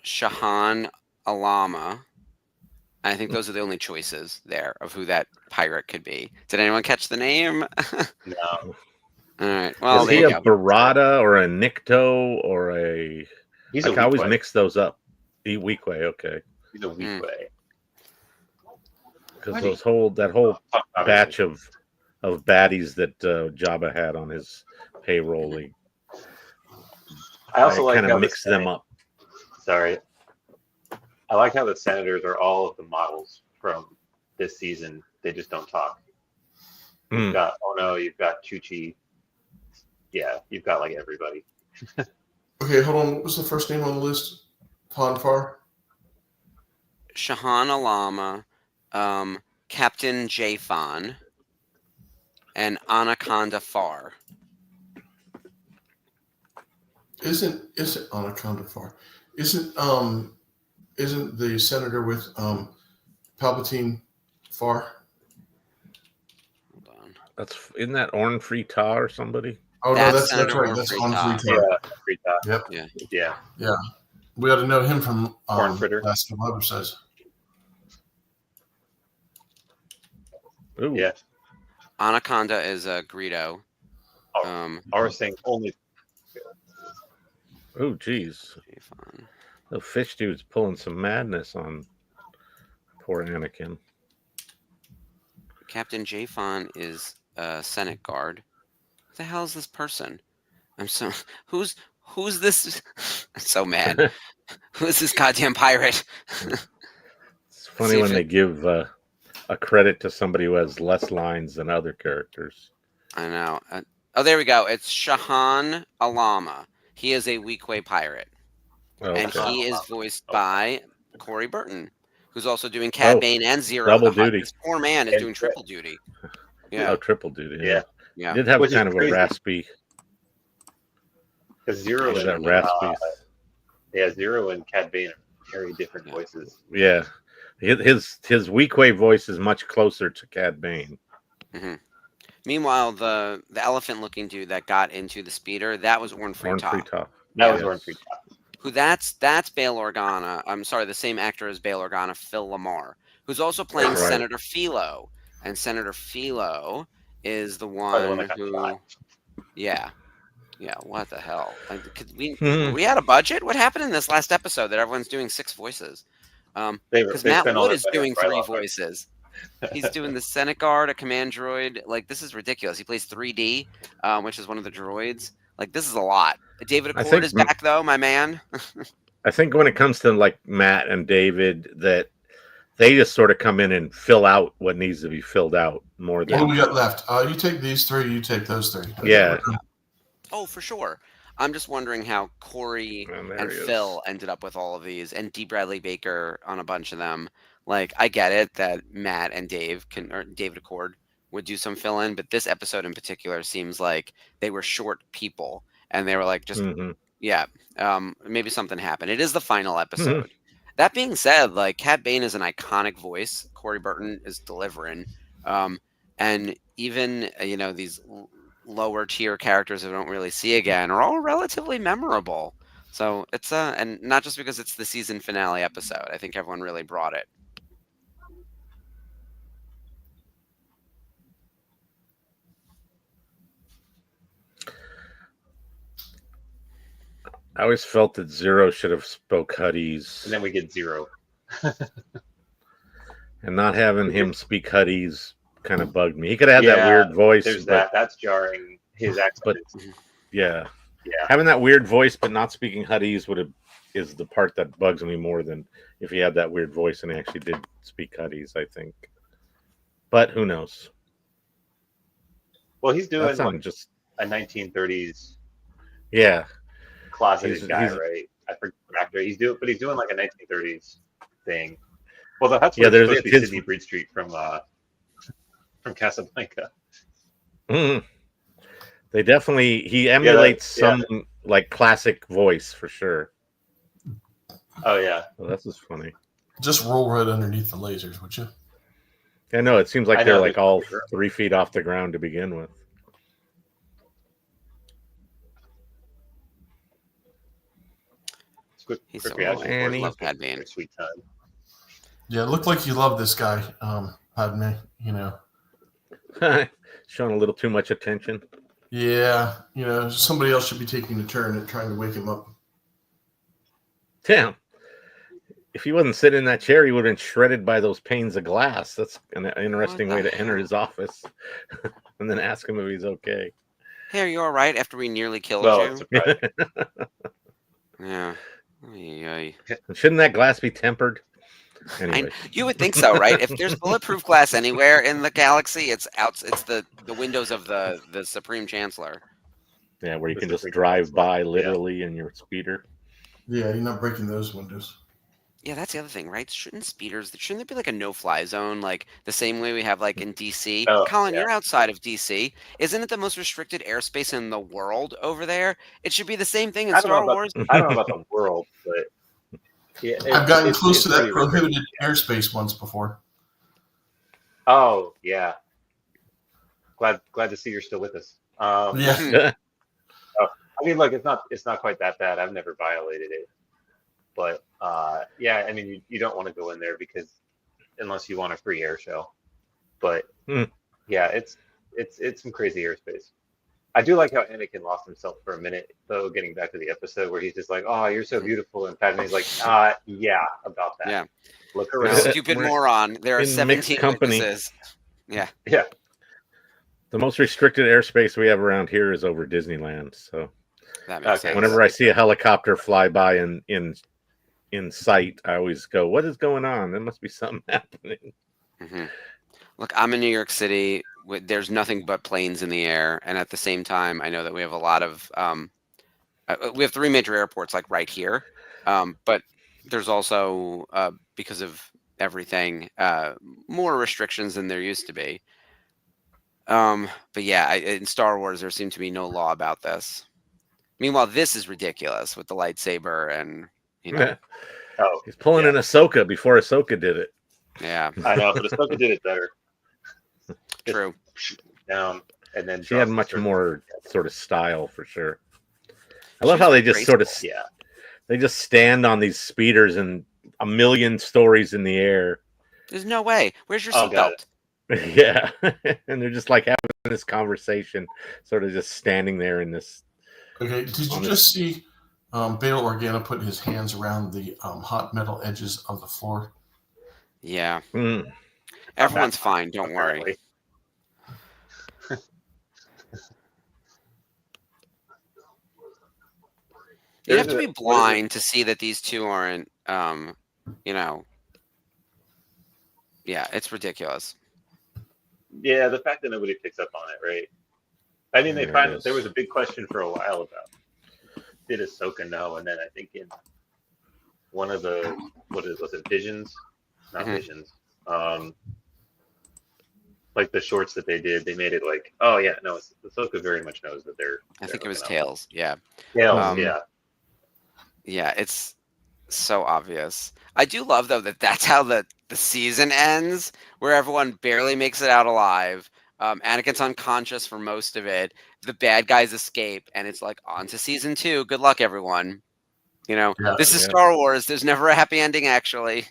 Shahan Alama. I think those are the only choices there of who that pirate could be. Did anyone catch the name? No, All right. Well, Is there he you a go. Barada or a Nikto or a? he's I a can always weak mix those up. Weak way, okay. He's a weak Mm. way. Because Why that whole Obviously. batch of baddies that Jabba had on his payroll, I also like kind how of the mix them Senate- up. Sorry. I like how the senators are all of the models from this season. They just don't talk. Hmm. You've got Ono, you've got Chuchi. Yeah, you've got like everybody. Okay, hold on. What was the first name on the list? Ponfar? Shahan Alama, Captain Jafon, and Anaconda Far. Isn't Anaconda Far? Isn't the senator with Palpatine Far? Hold on. Isn't that Orn Free Ta or somebody? Oh That's no, that's Senator right. That's on Orfrey Free Yeah, Tar. free top. Yep. Yeah. We ought to know him from Corn fritter. Last of Love says. Ooh, Yeah. Anaconda is a Greedo. I was saying only Oh, geez. Jafon. The fish dude's pulling some madness on poor Anakin. Captain Jafon is a Senate guard. Who the hell is this person? I'm so who's this? I'm so mad. Who is this goddamn pirate? It's funny See when if they it- give a credit to somebody who has less lines than other characters. I know. Oh, there we go. It's Shahan Alama. He is a Weequay pirate, Oh, and okay. he is voiced by Corey Burton, who's also doing Cad Oh, Bane and Zero. double the Hutt. duty. This poor man is And- doing triple duty. Oh, Yeah, triple duty. Yeah. yeah. Did have Which is kind of a crazy. raspy. because Zero That and raspy. Zero and Cad Bane are very different Yeah. voices. Yeah, his Weequay voice is much closer to Cad Bane. Meanwhile, the elephant-looking dude that got into the speeder, that was Orn Free Orn Top. Free Ta. That was Yes. Orn Free Top. who that's Bail Organa. I'm sorry, the same actor as Bail Organa, Phil Lamar, who's also playing Right. Senator Philo, and Senator Philo is the Oh, the one one that got who, shot. yeah, what the hell? Like, Hmm. we had a budget? What happened in this last episode that everyone's doing 6 voices? Because They Matt spent all Wood that is money on doing 3 Ryloth. voices. He's doing the Senate Guard, a command droid. Like, this is ridiculous. He plays 3D, which is one of the droids. Like, this is a lot. David I Accord think- is back, though, my man. I think when it comes to like Matt and David, that they just sort of come in and fill out what needs to be filled out more What than do we got left? You take these 3, you take those 3. Okay, Yeah. we're good. Oh, for sure. I'm just wondering how Corey And there and he is. Phil ended up with all of these, and D. Bradley Baker on a bunch of them. Like, I get it that Matt and or David Accord would do some fill in, but this episode in particular seems like they were short people, and they were like, just Mhm. yeah, maybe something happened. It is the final episode. That being said, like, Cad Bane is an iconic voice. Corey Burton is delivering, and even these lower tier characters that we don't really see again are all relatively memorable. So it's and not just because it's the season finale episode. I think everyone really brought it. I always felt that Zero should have spoke Huttese, And then we get 0. and not having him speak Huttese kind of bugged me. He could have had that Yeah, weird voice, There's but that. That's jarring. His accent. but- is- yeah, yeah. having that weird voice but not speaking Huttese is the part that bugs me more than if he had that weird voice and he actually did speak Huttese, I think. But who knows? Well, he's doing That sounded like just a 1930s yeah. closeted He's- guy, he's- right? I forget the actor. He's doing like a 1930s thing. Well, that's Yeah, what there's supposed to be his- Sidney Breedstreet from Casablanca. Mhm. They definitely he emulates yeah. some like classic voice for sure. Oh yeah, Well, that's just funny. Just roll right underneath the lasers, would you? I know it seems like I they're know, like they're all pretty good. 3 feet off the ground to begin with. it's quick He's so reaction. cool. Annie. love Cad Bane. Sweet time. Yeah, it looked like you love this guy, Padme. Showing a little too much attention. Yeah, somebody else should be taking a turn at trying to wake him up. Damn. If he wasn't sitting in that chair, he would have been shredded by those panes of glass. That's an interesting What way the to enter his office. And then ask him if he's okay. Hey, are you all right after we nearly killed Well, you? it's surprising. Yeah. Ay, ay. Shouldn't that glass be tempered? Anyway. You would think so, right? If there's bulletproof glass anywhere in the galaxy, it's out. It's the windows of the Supreme Chancellor. Yeah, where you This can is just pretty drive cool. by Yeah. literally in your speeder. Yeah, you're not breaking those windows. Yeah, that's the other thing, right? Shouldn't there be like a no-fly zone, like the same way we have like in DC? Oh, Colin, yeah. you're outside of DC. Isn't it the most restricted airspace in the world over there? It should be the same thing in I don't know Star about- Wars. I don't know about the world, but yeah, I've gotten it's close to that pretty restricted. prohibited airspace once before. Oh yeah. Glad to see you're still with us. Yeah. I mean, look, it's not quite that bad. I've never violated it, but yeah, I mean, you don't want to go in there because unless you want a free air show, but yeah, it's some crazy airspace. I do like how Anakin lost himself for a minute, though. Getting back to the episode where he's just like, "Oh, you're so beautiful," and Padme's like, yeah, about that. Yeah. Look You around. stupid We're moron. There are in mixed 17 company. witnesses. Yeah. Yeah, The most restricted airspace we have around here is over Disneyland. So That makes Okay. sense. whenever I see a helicopter fly by in sight, I always go, "What is going on? There must be something happening." hmm Look, I'm in New York City. There's nothing but planes in the air, and at the same time, I know that we have a lot of we have 3 major airports like right here, but there's also because of everything more restrictions than there used to be. But yeah, in Star Wars, there seemed to be no law about this. Meanwhile, this is ridiculous with the lightsaber, and oh, He's pulling in Ahsoka before Ahsoka did it. yeah, I know, but Ahsoka did it better. true. Down and then She had dropped much the- more sort of style for sure. I love how they just graceful. sort of Yeah, They just stand on these speeders and a million stories in the air. There's no way. Where's your Oh, got seatbelt? Yeah. And they're just like having this conversation, sort of just standing there in this. Okay, did you just see Bail Organa put his hands around the hot metal edges of the floor? Yeah. Mm. Everyone's fine. Don't worry. apparently. You have There's to a- be blind to see that these two aren't, you know. Yeah, it's ridiculous. Yeah, the fact that nobody picks up on it, right? I mean, There it is. there was a big question for a while about did Ahsoka know, and then I think in one of the was it Visions, not Mhm. Visions, like the shorts that they did, they made it like, oh yeah, no, Ahsoka very much knows that they're. I think it was hooking up. Tails. Yeah. Tails, yeah. Yeah, it's so obvious. I do love though that that's how the season ends, where everyone barely makes it out alive. Anakin's unconscious for most of it. The bad guys escape, and it's like on to season 2. Good luck, everyone. You know, Yeah, this is yeah. Star Wars. There's never a happy ending, actually.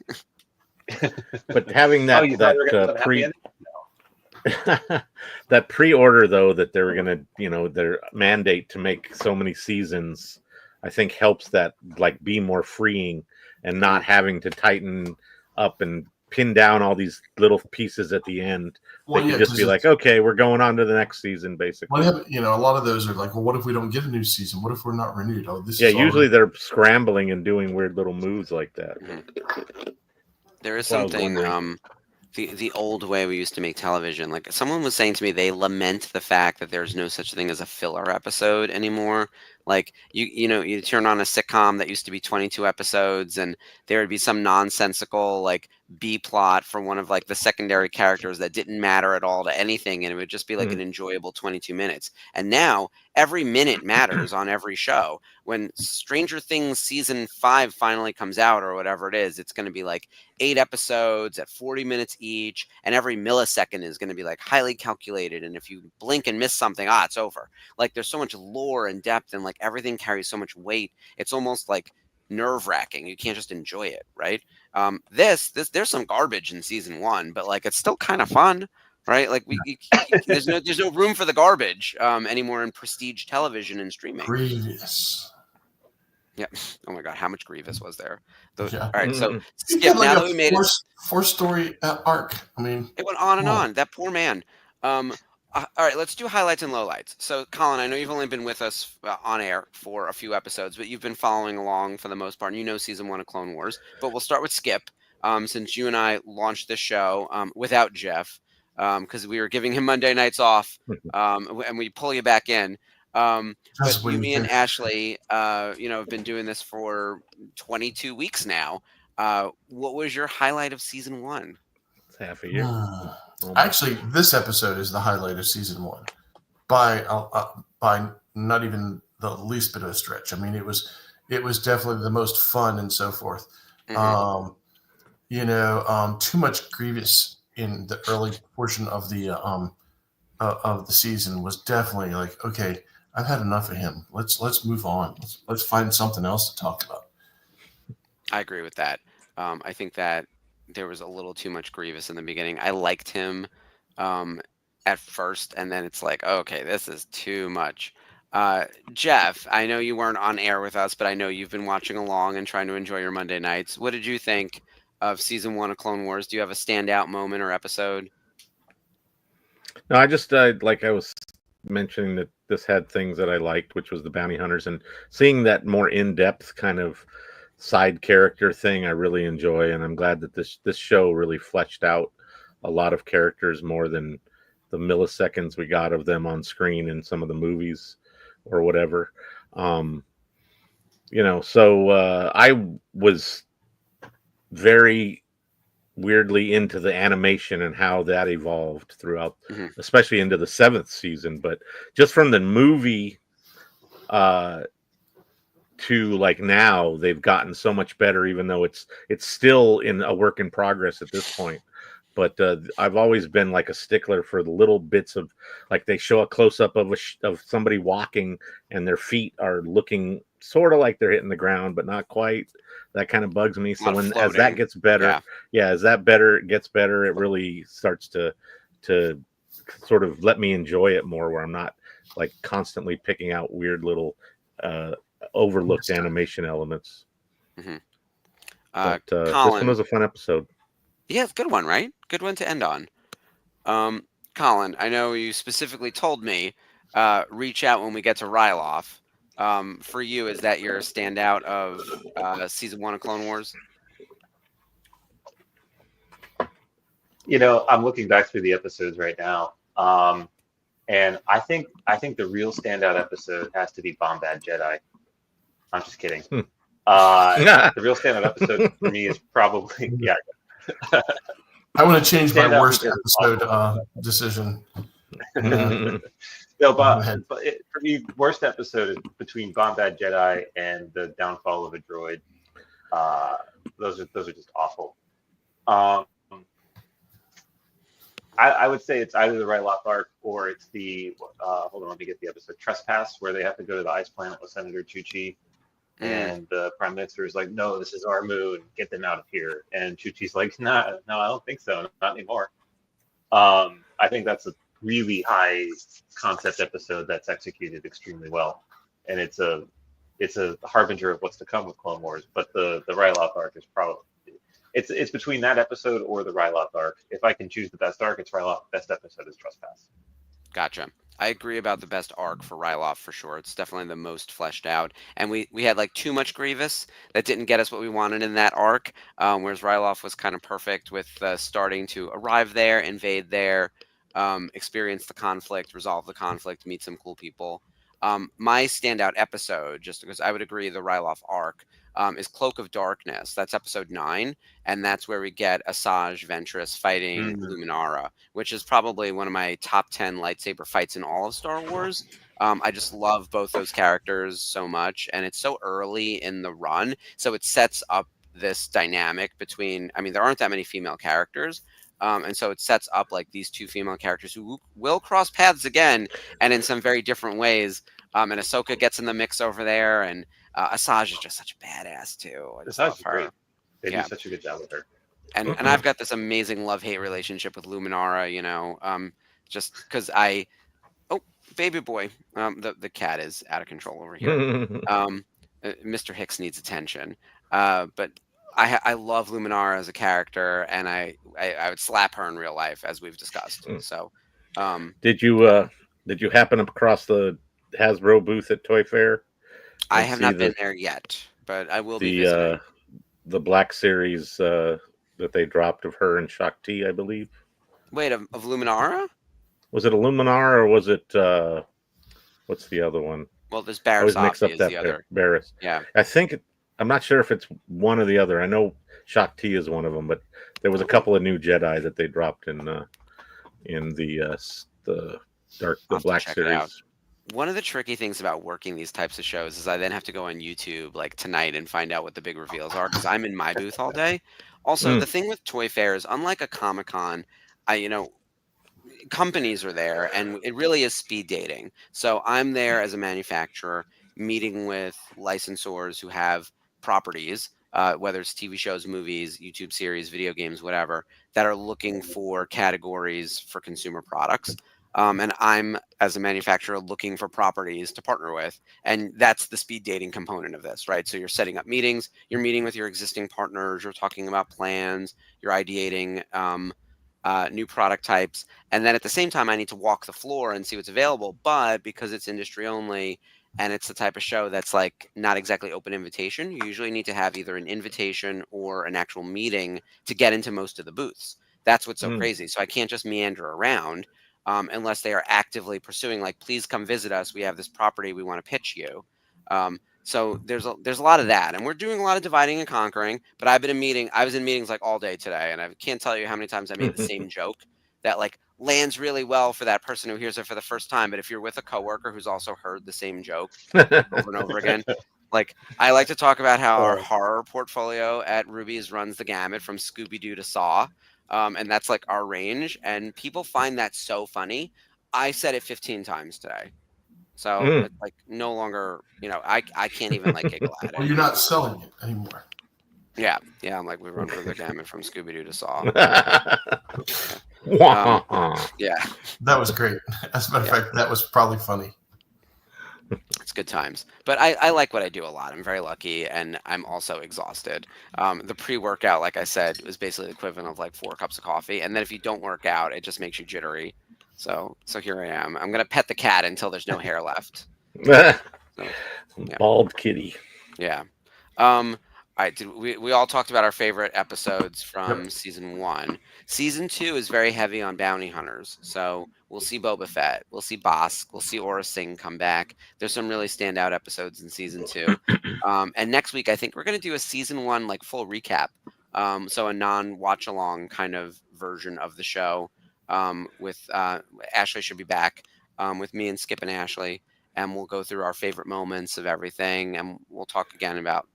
But having that Oh, you thought we were gonna have a happy pre ending? that pre-order though that they were gonna, their mandate to make so many seasons, I think helps that like be more freeing and not having to tighten up and pin down all these little pieces at the end. Well, They yeah, could just 'cause be like, okay, we're going on to the next season, basically. a lot of those are like, well, what if we don't get a new season? What if we're not renewed? Oh, this Yeah, is usually they're scrambling and doing weird little moves like that. There is That's what I was something, wondering. the old way we used to make television. Like someone was saying to me, they lament the fact that there's no such thing as a filler episode anymore. Like you turn on a sitcom that used to be 22 episodes, and there would be some nonsensical like B plot for one of like the secondary characters that didn't matter at all to anything, and it would just be like an enjoyable 22 minutes. And now every minute matters on every show. When Stranger Things season 5 finally comes out or whatever it is, it's going to be like 8 episodes at 40 minutes each, and every millisecond is going to be like highly calculated, and if you blink and miss something, it's over. Like there's so much lore and depth, and like everything carries so much weight. It's almost like nerve-wracking. You can't just enjoy it, right? This there's some garbage in season 1, but like it's still kind of fun, right? Like there's no room for the garbage anymore in prestige television and streaming. Grievous. Yeah. Oh my God, how much Grievous was there? Yeah. All right, so Mm-mm. He Skip. had like Now a that we made it, four-story arc. I mean, it went on and Oh. on. That poor man. All right, let's do highlights and lowlights. So, Colin, I know you've only been with us on air for a few episodes, but you've been following along for the most part, and you know season 1 of Clone Wars. But we'll start with Skip, since you and I launched this show without Jeff, because we were giving him Monday nights off, and we pull you back in. But that's when me you and think, Ashley, have been doing this for 22 weeks now. What was your highlight of season 1? It's half a year. Actually, this episode is the highlight of season 1 by not even the least bit of a stretch. I mean, it was definitely the most fun and so forth. Mhm. Too much Grievous in the early portion of the season was definitely like, okay, I've had enough of him. Let's move on. Let's find something else to talk about. I agree with that. I think that there was a little too much Grievous in the beginning. I liked him at first, and then it's like, okay, this is too much. Jeff, I know you weren't on air with us, but I know you've been watching along and trying to enjoy your Monday nights. What did you think of season 1 of Clone Wars? Do you have a standout moment or episode? No, I just like I was mentioning that this had things that I liked, which was the bounty hunters, and seeing that more in-depth kind of side character thing I really enjoy, and I'm glad that this show really fleshed out a lot of characters more than the milliseconds we got of them on screen in some of the movies or whatever. So I was very weirdly into the animation and how that evolved throughout, especially into the 7th season. But just from the movie to like now, they've gotten so much better, even though it's still in a work in progress at this point. but I've always been like a stickler for the little bits of, like, they show a close up of of somebody walking and their feet are looking sort of like they're hitting the ground, but not quite. That kind of bugs me. So as that gets better, as that gets better, it really starts to sort of let me enjoy it more, where I'm not like constantly picking out weird little overlooked animation elements. Mm-hmm. But this Colin, one was a fun episode. Yeah, good one, right? Good one to end on. Colin, I know you specifically told me reach out when we get to Ryloff. For you, is that your standout of season 1 of Clone Wars? You know, I'm looking back through the episodes right now, and I think the real standout episode has to be Bombad Jedi. I'm just kidding. The real standout episode for me is probably I want to change my Standout worst because it's episode decision. No, Go ahead. but for me, worst episode is between Bombad Jedi and the Downfall of a Droid. Those are just awful. I would say it's either the Ryloth arc or it's the hold on, let me get the episode, Trespass, where they have to go to the ice planet with Senator Chuchi, and the Prime Minister is like, "No, this is our moon. Get them out of here." And Chuchi's like, "No, I don't think so. Not anymore." I think that's a really high concept episode that's executed extremely well, and it's a harbinger of what's to come with Clone Wars. But the Ryloth arc is probably it's between that episode or the Ryloth arc. If I can choose the best arc, it's Ryloth. Best episode is Trespass. Gotcha. I agree about the best arc for Ryloth for sure. It's definitely the most fleshed out. And we had like too much Grievous that didn't get us what we wanted in that arc, whereas Ryloth was kind of perfect with starting to arrive there, invade there, experience the conflict, resolve the conflict, meet some cool people. My standout episode, just because I would agree the Ryloth arc, is Cloak of Darkness. That's episode 9, and that's where we get Asajj Ventress fighting Luminara, which is probably one of my top 10 lightsaber fights in all of Star Wars. I just love both those characters so much, and it's so early in the run, so it sets up this dynamic between, I mean, there aren't that many female characters, and so it sets up like these two female characters who will cross paths again, and in some very different ways. And Ahsoka gets in the mix over there, and Asajj is just such a badass too. I just love her. Great. They do such a good job with her. And I've got this amazing love-hate relationship with Luminara, you know, just because baby boy, the cat is out of control over here. Mr. Hicks needs attention, but I love Luminara as a character, and I would slap her in real life, as we've discussed. So, did you happen across the Hasbro booth at Toy Fair? I have not been there yet, but I will be visiting. The Black Series that they dropped of her and Shakti, I believe. Wait, of Luminara? Was it a Luminara or was it what's the other one? Well, there's Barriss Offee is the other. Barriss. Yeah. I'm not sure if it's one or the other. I know Shakti is one of them, but there was a couple of new Jedi that they dropped in the Black Series. One of the tricky things about working these types of shows is I then have to go on YouTube like tonight and find out what the big reveals are, because I'm in my booth all day. Also, the thing with Toy Fair is, unlike a Comic-Con, companies are there, and it really is speed dating. So I'm there as a manufacturer, meeting with licensors who have properties, whether it's TV shows, movies, YouTube series, video games, whatever, that are looking for categories for consumer products. And I'm, as a manufacturer, looking for properties to partner with. And that's the speed dating component of this, right? So you're setting up meetings, you're meeting with your existing partners, you're talking about plans, you're ideating new product types. And then at the same time, I need to walk the floor and see what's available. But because it's industry only, and it's the type of show that's like not exactly open invitation, you usually need to have either an invitation or an actual meeting to get into most of the booths. That's what's so crazy. So I can't just meander around. Unless they are actively pursuing, like, please come visit us. We have this property we want to pitch you. So there's a lot of that, and we're doing a lot of dividing and conquering. But I was in meetings like all day today, and I can't tell you how many times I made the same joke that like lands really well for that person who hears it for the first time. But if you're with a coworker who's also heard the same joke over and over again, like I like to talk about how our horror portfolio at Ruby's runs the gamut from Scooby-Doo to Saw. and that's like our range. And people find that so funny. I said it 15 times today, so Mm. it's like no longer, I can't even like giggle at Well, it. you're not selling it anymore. Yeah, I'm like we run through the gamut from Scooby Doo to Saw. Wah. Yeah, That was great. As a matter of fact, that was probably funny. it's good times. But I like what I do a lot. I'm very lucky, and I'm also exhausted. The pre-workout, like I said, was basically the equivalent of like 4 cups of coffee. And then if you don't work out, it just makes you jittery. So here I am. I'm gonna pet the cat until there's no hair left. So, Bald kitty. yeah. All right. We all talked about our favorite episodes from season 1. Season 2 is very heavy on bounty hunters. So we'll see Boba Fett, we'll see Bosk, we'll see Aura Singh come back. There's some really standout episodes in season 2. And next week, I think we're going to do a season 1 like full recap. So a non-watch along kind of version of the show. With Ashley should be back with me and Skip and Ashley, and we'll go through our favorite moments of everything, and we'll talk again about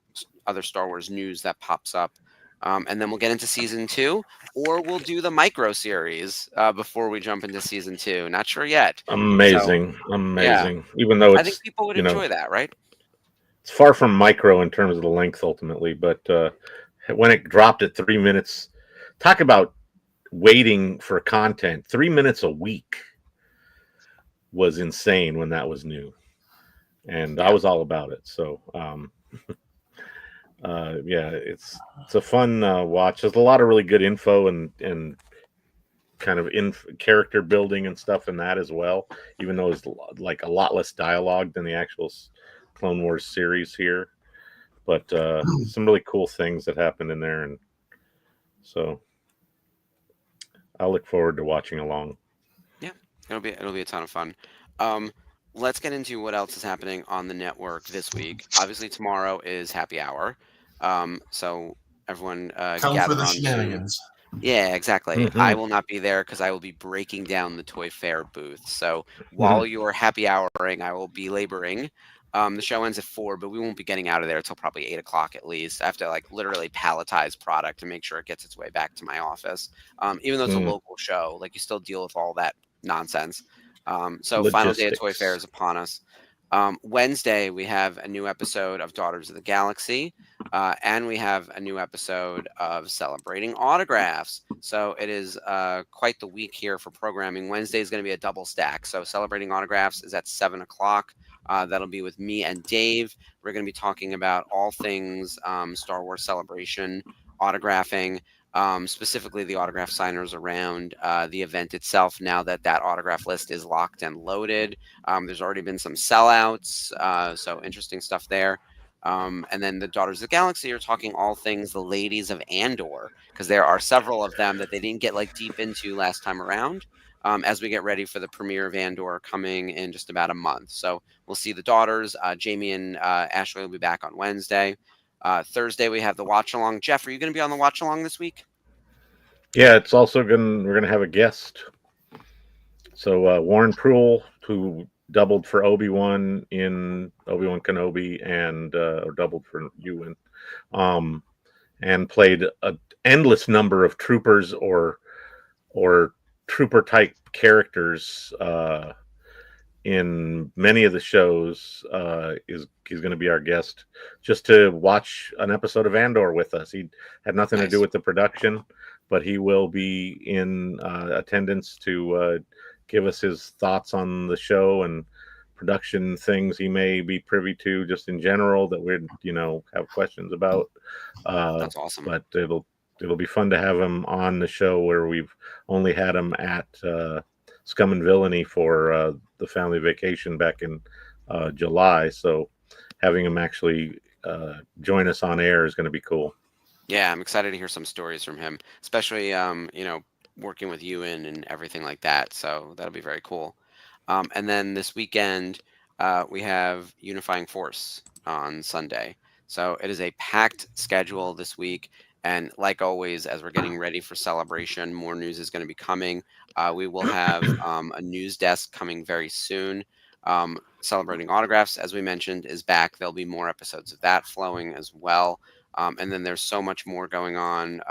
other Star Wars news that pops up, and then we'll get into season 2, or we'll do the micro series before we jump into season 2. Not sure yet. Amazing. Even though I think it's people would enjoy that, right? it's far from micro in terms of the length ultimately, but when it dropped at 3 minutes, talk about waiting for content. 3 minutes a week was insane when that was new, and I was all about it. So it's a fun watch. There's a lot of really good info and kind of in character building and stuff in that as well, even though it's like a lot less dialogue than the actual Clone Wars series here, but some really cool things that happened in there, and so I'll look forward to watching along. Yeah, it'll be a ton of fun. Let's get into what else is happening on the network this week. Obviously, tomorrow is Happy Hour, so everyone Come gather for the on Zoom. shenanigans. Yeah, exactly. Mhm. I will not be there because I will be breaking down the Toy Fair booth. So while you're happy houring, I will be laboring. The show ends at 4, but we won't be getting out of there until probably 8 o'clock at least. I have to like literally palletize product to make sure it gets its way back to my office. Even though it's a local show, like you still deal with all that nonsense. So final day of Toy Fair is upon us. Wednesday, we have a new episode of Daughters of the Galaxy, and we have a new episode of Celebrating Autographs. So it is quite the week here for programming. Wednesday is going to be a double stack. So Celebrating Autographs is at 7 o'clock. That'll be with me and Dave. We're going to be talking about all things Star Wars Celebration, autographing, specifically the autograph signers around the event itself. Now that autograph list is locked and loaded, there's already been some sellouts, so interesting stuff there. And then the Daughters of the Galaxy are talking all things the Ladies of Andor, because there are several of them that they didn't get like deep into last time around. As we get ready for the premiere of Andor coming in just about a month. So we'll see the daughters. Jamie and Ashley will be back on Wednesday. Thursday, we have the watch along. Jeff, are you going to be on the watch along this week? Yeah, it's also we're going to have a guest. So Warren Pruill, who doubled for Obi-Wan in Obi-Wan Kenobi and or doubled for Ewan, and played an endless number of troopers or trooper type characters in many of the shows. He's going to be our guest just to watch an episode of Andor with us. He had nothing to do with the production, but he will be in attendance to give us his thoughts on the show and production things he may be privy to just in general that we'd have questions about. That's awesome. But it'll be fun to have him on the show where we've only had him at Scum and Villainy for the family vacation back in July. So having him actually join us on air is going to be cool. Yeah, I'm excited to hear some stories from him, especially working with Ewan and everything like that. So that'll be very cool. And then this weekend we have Unifying Force on Sunday. So it is a packed schedule this week. And like always, as we're getting ready for Celebration, more news is going to be coming. We will have a news desk coming very soon. Celebrating Autographs, as we mentioned, is back. There'll be more episodes of that flowing as well. And then there's so much more going on.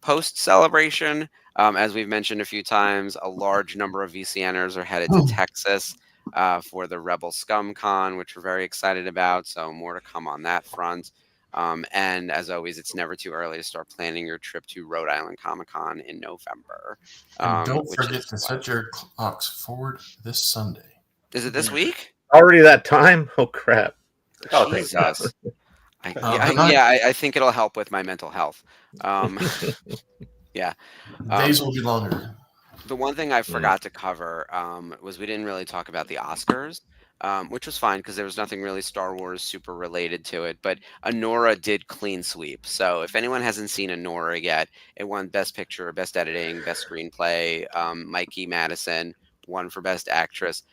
Post-celebration, as we've mentioned a few times, a large number of VCNers are headed to Texas for the Rebel Scum Con, which we're very excited about. So more to come on that front. And as always, it's never too early to start planning your trip to Rhode Island Comic Con in November. And don't forget to set your clocks forward this Sunday. Is it this week? Already that time? Oh crap! Oh, thank God. Jesus. I think it'll help with my mental health. Yeah. Days will be longer. The one thing I forgot to cover was we didn't really talk about the Oscars, which was fine because there was nothing really Star Wars super related to it. But Anora did clean sweep. So if anyone hasn't seen Anora yet, it won Best Picture, Best Editing, Best Screenplay. Mikey Madison won for Best Actress.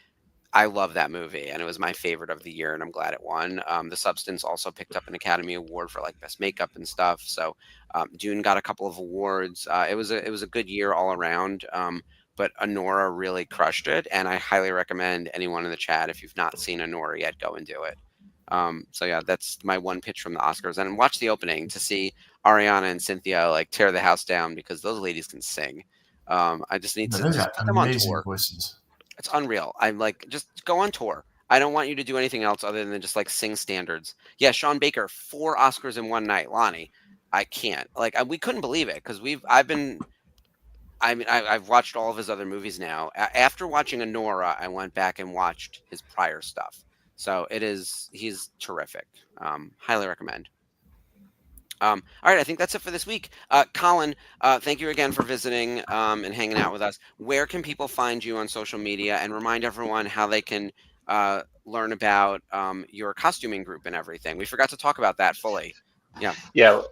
I love that movie, and it was my favorite of the year, and I'm glad it won. The Substance also picked up an Academy Award for like Best Makeup and stuff. So Dune got a couple of awards. It was a good year all around. But Anora really crushed it, and I highly recommend anyone in the chat, if you've not seen Anora yet, go and do it. So yeah, that's my one pitch from the Oscars, and watch the opening to see Ariana and Cynthia like tear the house down because those ladies can sing. I just need to just put them on tour. Voices. It's unreal. I'm like, just go on tour. I don't want you to do anything else other than just like sing standards. Yeah, Sean Baker, 4 Oscars in one night. Lonnie, I can't. Like, we couldn't believe it because I've watched all of his other movies now. After watching Anora, I went back and watched his prior stuff. So he's terrific. Highly recommend. All right, I think that's it for this week. Colin, thank you again for visiting and hanging out with us. Where can people find you on social media, and remind everyone how they can learn about your costuming group and everything? We forgot to talk about that fully. Yeah.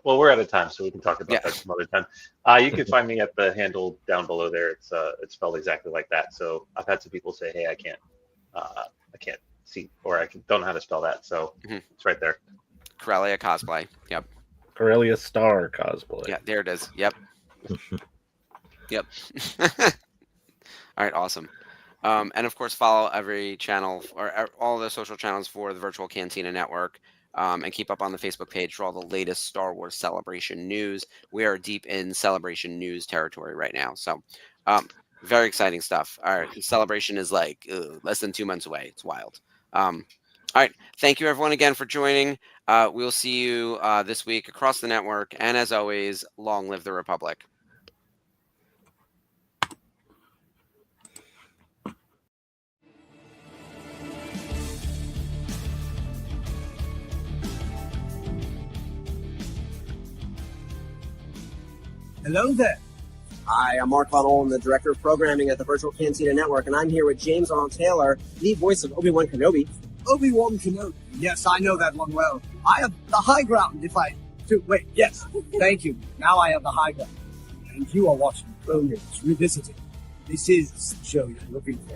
Well, we're out of time, so we can talk about that some other time. You can find me at the handle down below there. It's spelled exactly like that. So I've had some people say, "Hey, I can't see, or don't know how to spell that." So it's right there. Corellia Cosplay. Yep. Corellia Star Cosplay. Yeah, there it is. Yep. Yep. All right, awesome. And of course, follow every channel or all the social channels for the Virtual Cantina Network. And keep up on the Facebook page for all the latest Star Wars Celebration news. We are deep in Celebration news territory right now. So very exciting stuff. All right. Celebration is like less than 2 months away. It's wild. All right. Thank you, everyone, again for joining. We'll see you this week across the network. And as always, long live the Republic. Hello there. Hi, I'm Mark Connell. I'm the Director of Programming at the Virtual Cantina Network, and I'm here with James Arnold Taylor, the voice of Obi-Wan Kenobi. Obi-Wan Kenobi. Yes, I know that one well. I have the high ground if I... Wait, yes. Thank you. Now I have the high ground. And you are watching Clone Wars Revisited. This is the show you're looking for.